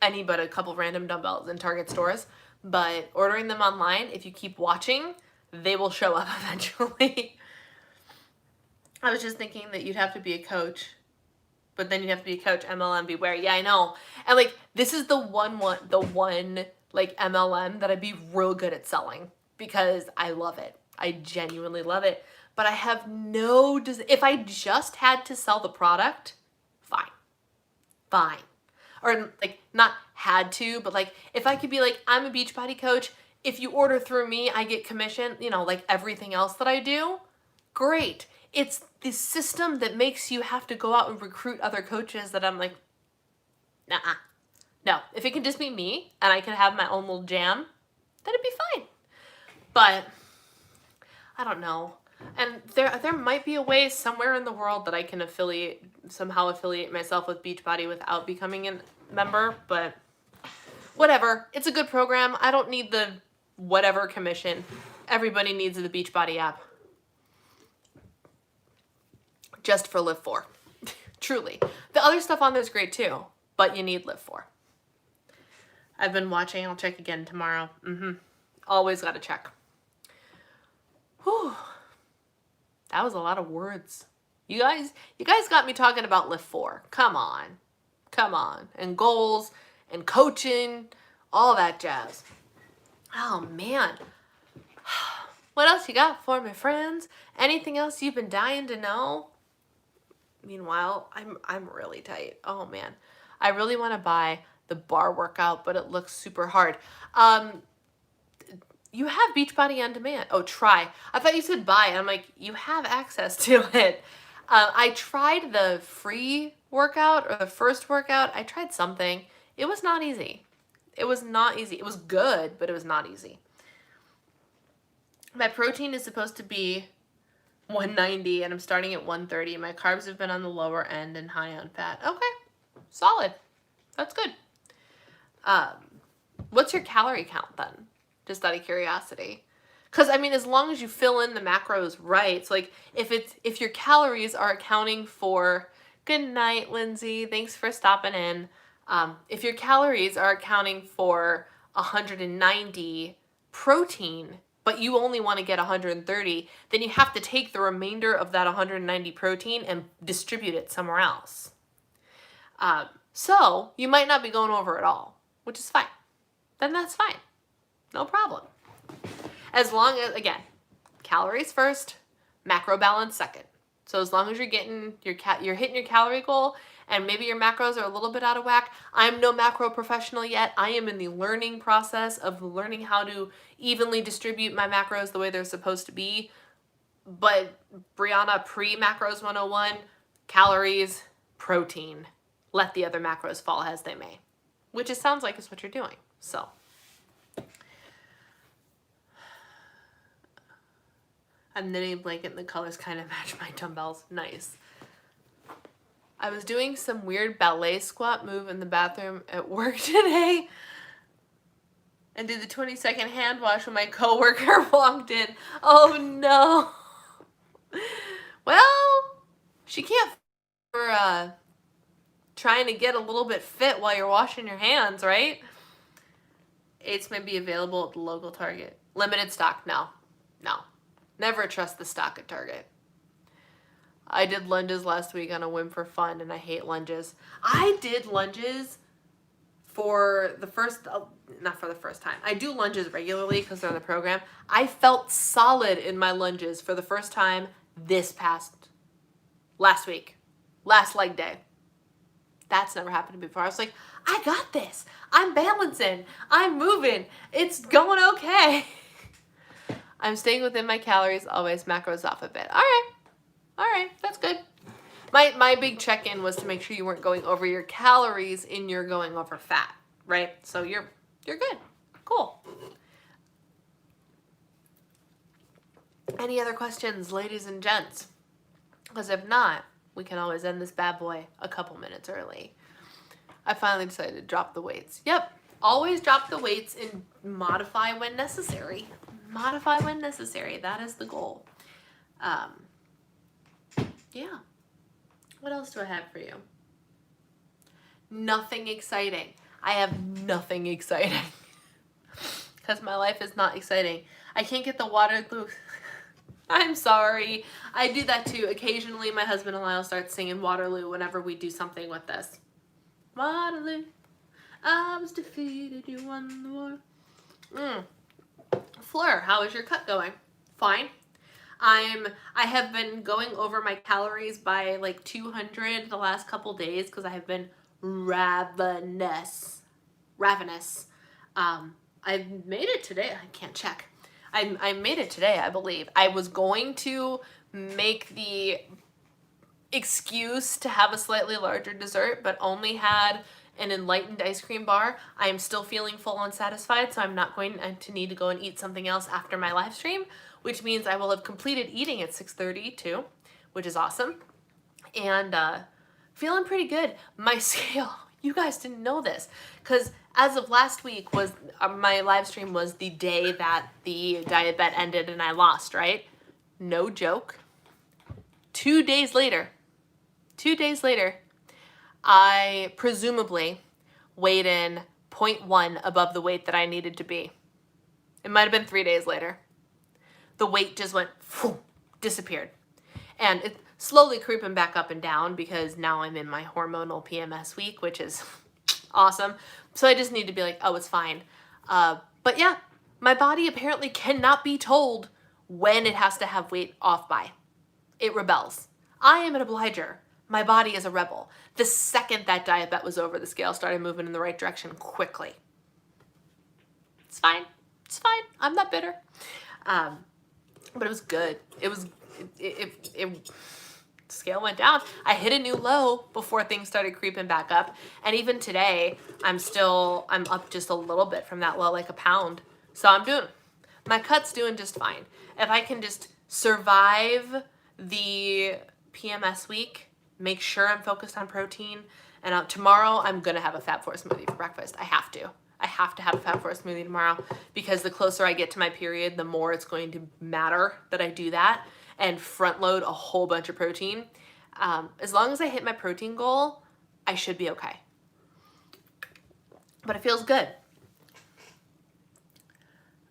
any but a couple random dumbbells in Target stores, but ordering them online, if you keep watching, they will show up eventually. I was just thinking that you'd have to be a coach, but then you'd have to be a coach, MLM beware. Yeah, I know. And like, this is the one like MLM that I'd be real good at selling because I love it. I genuinely love it. But I have if I just had to sell the product, fine. Or like, not had to, but like, if I could be like, I'm a Beachbody coach. If you order through me, I get commission, like everything else that I do. Great. It's the system that makes you have to go out and recruit other coaches that I'm like, nah. No, if it can just be me and I can have my own little jam, then it'd be fine. But I don't know. And there might be a way somewhere in the world that I can somehow affiliate myself with Beachbody without becoming a member, but whatever. It's a good program. I don't need the whatever commission. Everybody needs the Beachbody app. Just for Live 4. Truly. The other stuff on there is great too, but you need Live 4. I've been watching. I'll check again tomorrow. Always got to check. Whew. That was a lot of words. You guys got me talking about Lift 4. Come on. And goals and coaching, all that jazz. Oh, man. What else you got for me, friends? Anything else you've been dying to know? Meanwhile, I'm really tight. Oh, man. I really want to buy the bar workout, but it looks super hard. You have Beachbody on demand. Oh, try. I thought you said buy. I'm like, you have access to it. I tried the free workout or the first workout. I tried something. It was not easy. It was not easy. It was good, but it was not easy. My protein is supposed to be 190 and I'm starting at 130. My carbs have been on the lower end and high on fat. Okay, solid. That's good. What's your calorie count then? Just out of curiosity. Because, I mean, as long as you fill in the macros right, so like if your calories are accounting for, good night, Lindsay, thanks for stopping in. If your calories are accounting for 190 protein, but you only want to get 130, then you have to take the remainder of that 190 protein and distribute it somewhere else. So you might not be going over at all, which is fine. Then that's fine. No problem. As long as, again, calories first, macro balance second. So as long as you're getting you're hitting your calorie goal and maybe your macros are a little bit out of whack. I'm no macro professional yet. I am in the learning process of learning how to evenly distribute my macros the way they're supposed to be. But Brianna, pre-macros 101, calories, protein. Let the other macros fall as they may. Which it sounds like is what you're doing. So I'm knitting a blanket and the colors kind of match my dumbbells. Nice. I was doing some weird ballet squat move in the bathroom at work today and did the 20-second hand wash when my coworker walked in. Oh no. Well, she can't for trying to get a little bit fit while you're washing your hands, right? Eights may be available at the local Target. Limited stock, no. Never trust the stock at Target. I did lunges last week on a whim for fun, and I hate lunges. I did lunges for the first, not for the first time. I do lunges regularly because they're in the program. I felt solid in my lunges for the first time last week, last leg day. That's never happened to me before. I was like, I got this. I'm balancing. I'm moving. It's going okay. I'm staying within my calories, always macros off a bit. All right, that's good. My big check-in was to make sure you weren't going over your calories and you're going over fat, right? So you're good. Cool. Any other questions, ladies and gents? Because if not, we can always end this bad boy a couple minutes early. I finally decided to drop the weights. Yep, always drop the weights and modify when necessary. Modify when necessary. That is the goal. Yeah. What else do I have for you? Nothing exciting. I have nothing exciting. Because my life is not exciting. I can't get the Waterloo. I'm sorry. I do that too. Occasionally, my husband and I will start singing Waterloo whenever we do something with this. Waterloo, I was defeated, you won the war. Fleur, how is your cut going? Fine. I have been going over my calories by like 200 the last couple days because I have been ravenous. I made it today. I can't check. I made it today, I believe. I was going to make the excuse to have a slightly larger dessert, but only had an enlightened ice cream bar. I am still feeling full and satisfied, so I'm not going to need to go and eat something else after my live stream, which means I will have completed eating at 6:30 too, which is awesome. And feeling pretty good. My scale, you guys didn't know this, because as of last week was my live stream was the day that the diet bet ended and I lost, right? No joke. 2 days later, I presumably weighed in 0.1 above the weight that I needed to be. It might have been 3 days later. The weight just went, disappeared. And it's slowly creeping back up and down because now I'm in my hormonal PMS week, which is awesome. So I just need to be like, oh, it's fine. But yeah, my body apparently cannot be told when it has to have weight off by. It rebels. I am an obliger. My body is a rebel. The second that diet bet was over, the scale started moving in the right direction quickly. It's fine. It's fine. I'm not bitter. But it was good. Scale went down. I hit a new low before things started creeping back up. And even today, I'm up just a little bit from that low, like a pound. So my cut's doing just fine. If I can just survive the PMS week, make sure I'm focused on protein, and tomorrow I'm going to have a Fab Four smoothie for breakfast. I have to have a Fab Four smoothie tomorrow, because the closer I get to my period, the more it's going to matter that I do that and front load a whole bunch of protein. As long as I hit my protein goal, I should be okay. But it feels good.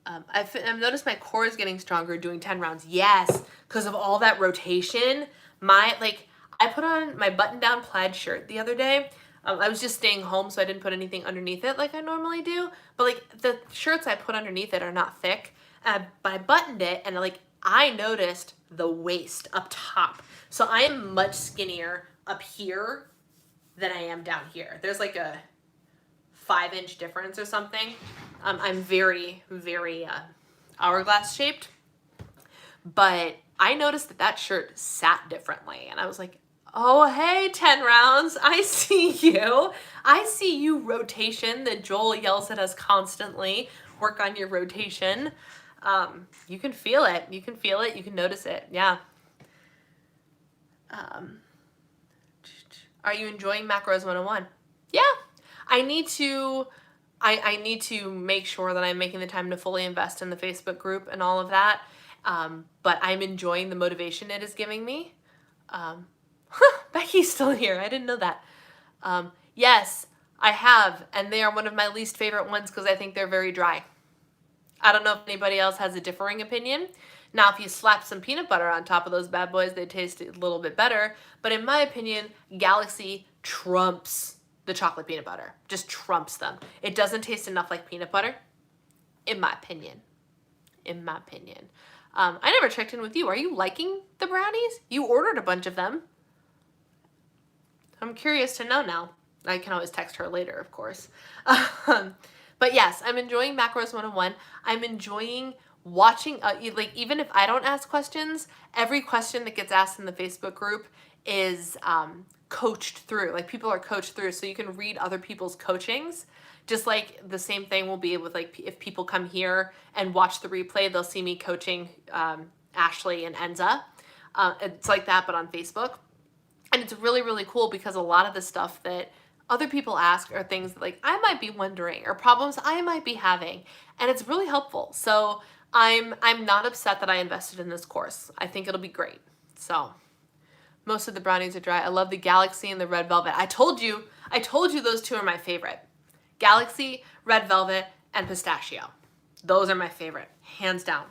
I've noticed my core is getting stronger doing 10 rounds. Yes, because of all that rotation. I put on my button-down plaid shirt the other day. I was just staying home, so I didn't put anything underneath it like I normally do. But the shirts I put underneath it are not thick. But I buttoned it, and I noticed the waist up top. So I am much skinnier up here than I am down here. There's like a 5-inch difference or something. I'm very, very hourglass shaped. But I noticed that shirt sat differently. And I was like, oh, hey, 10 rounds. I see you. I see you, rotation, that Joel yells at us constantly. Work on your rotation. You can feel it. You can feel it. You can notice it. Yeah. Are you enjoying Macros 101? Yeah. I need to make sure that I'm making the time to fully invest in the Facebook group and all of that. But I'm enjoying the motivation it is giving me. Becky's still here. I didn't know that. Yes, I have. And they are one of my least favorite ones because I think they're very dry. I don't know if anybody else has a differing opinion. Now, if you slap some peanut butter on top of those bad boys, they taste a little bit better. But in my opinion, Galaxy trumps the chocolate peanut butter. Just trumps them. It doesn't taste enough like peanut butter, in my opinion. I never checked in with you. Are you liking the brownies? You ordered a bunch of them. I'm curious to know now. I can always text her later, of course. But yes, I'm enjoying Macros 101. I'm enjoying watching, even if I don't ask questions, every question that gets asked in the Facebook group is coached through. People are coached through, so you can read other people's coachings. Just like the same thing will be with if people come here and watch the replay, they'll see me coaching Ashley and Enza. It's like that, but on Facebook. And it's really, really cool because a lot of the stuff that other people ask are things that I might be wondering or problems I might be having. And it's really helpful. So I'm not upset that I invested in this course. I think it'll be great. So most of the brownies are dry. I love the Galaxy and the Red Velvet. I told you those two are my favorite. Galaxy, Red Velvet, and Pistachio. Those are my favorite, hands down.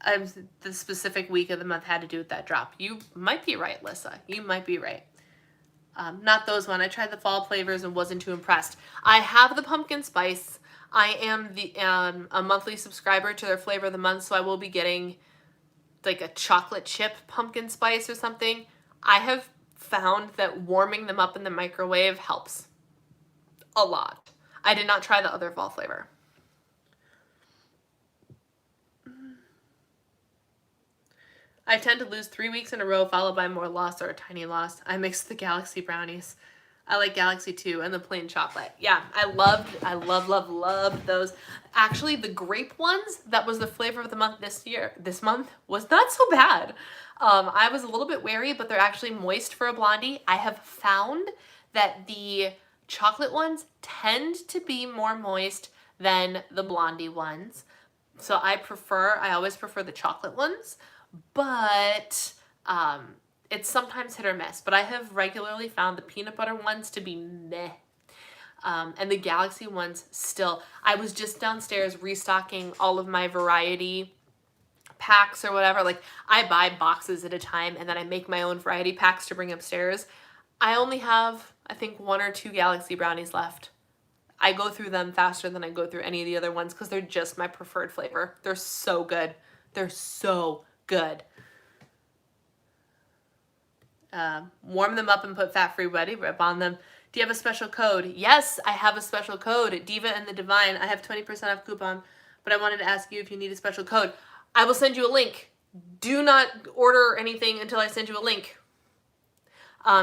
The specific week of the month had to do with that drop. You might be right, Lissa. You might be right. Not those one. I tried the fall flavors and wasn't too impressed. I have the pumpkin spice. I am a monthly subscriber to their flavor of the month, so I will be getting a chocolate chip pumpkin spice or something. I have found that warming them up in the microwave helps a lot. I did not try the other fall flavor. I tend to lose 3 weeks in a row, followed by more loss or a tiny loss. I mix the Galaxy brownies. I like Galaxy too, and the plain chocolate. Yeah, I love those. Actually, the grape ones, that was the flavor of the month this month, was not so bad. I was a little bit wary, but they're actually moist for a blondie. I have found that the chocolate ones tend to be more moist than the blondie ones. So I always prefer the chocolate ones, but it's sometimes hit or miss. But I have regularly found the peanut butter ones to be meh. And the Galaxy ones still. I was just downstairs restocking all of my variety packs or whatever. I buy boxes at a time and then I make my own variety packs to bring upstairs. I only have, I think, 1 or 2 Galaxy brownies left. I go through them faster than I go through any of the other ones because they're just my preferred flavor. They're so good. They're so good. warm them up and put fat-free Buddy Rip on them. Do you have a special code? Yes, I have a special code. Diva and the Divine. I have 20% off coupon, but I wanted to ask you if you need a special code. I will send you a link. Do not order anything until I send you a link.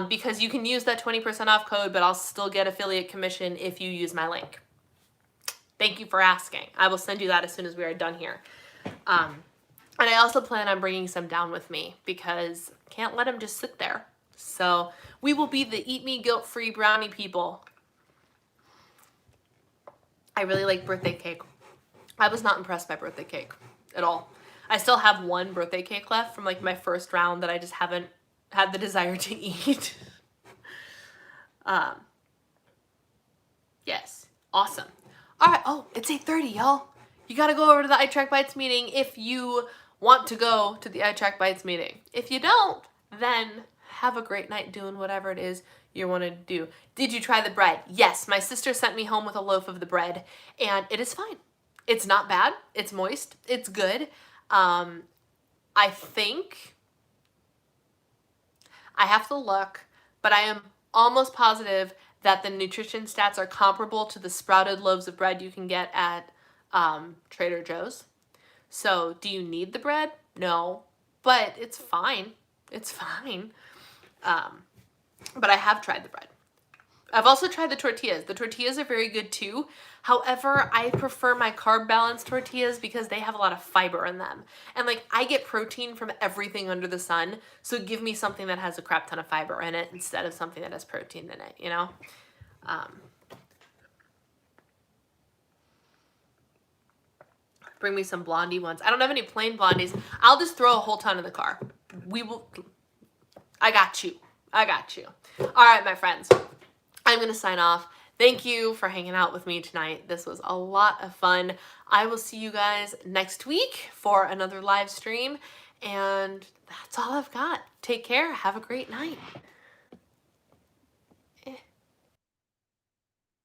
Because you can use that 20% off code, but I'll still get affiliate commission if you use my link. Thank you for asking. I will send you that as soon as we are done here. And I also plan on bringing some down with me because can't let them just sit there. So we will be the Eat Me Guilt-Free Brownie people. I really like birthday cake. I was not impressed by birthday cake at all. I still have one birthday cake left from like my first round that I just haven't had the desire to eat. Yes, awesome. All right, oh, it's 8:30, y'all. You gotta go over to the iTrack Bites meeting if you want to go to the iTrack Bites meeting. If you don't, then have a great night doing whatever it is you want to do. Did you try the bread? Yes, my sister sent me home with a loaf of the bread, and it is fine. It's not bad. It's moist. It's good. I think I have to look, but I am almost positive that the nutrition stats are comparable to the sprouted loaves of bread you can get at Trader Joe's. So do you need the bread? No, but it's fine. It's fine. But I have tried the bread. I've also tried the tortillas. The tortillas are very good too. However, I prefer my carb balanced tortillas because they have a lot of fiber in them. And like I get protein from everything under the sun. So give me something that has a crap ton of fiber in it instead of something that has protein in it, you know? Bring me some blondie ones. I don't have any plain blondies. I'll just throw a whole ton in the car. I got you. I got you. All right, my friends. I'm going to sign off. Thank you for hanging out with me tonight. This was a lot of fun. I will see you guys next week for another live stream. And that's all I've got. Take care. Have a great night.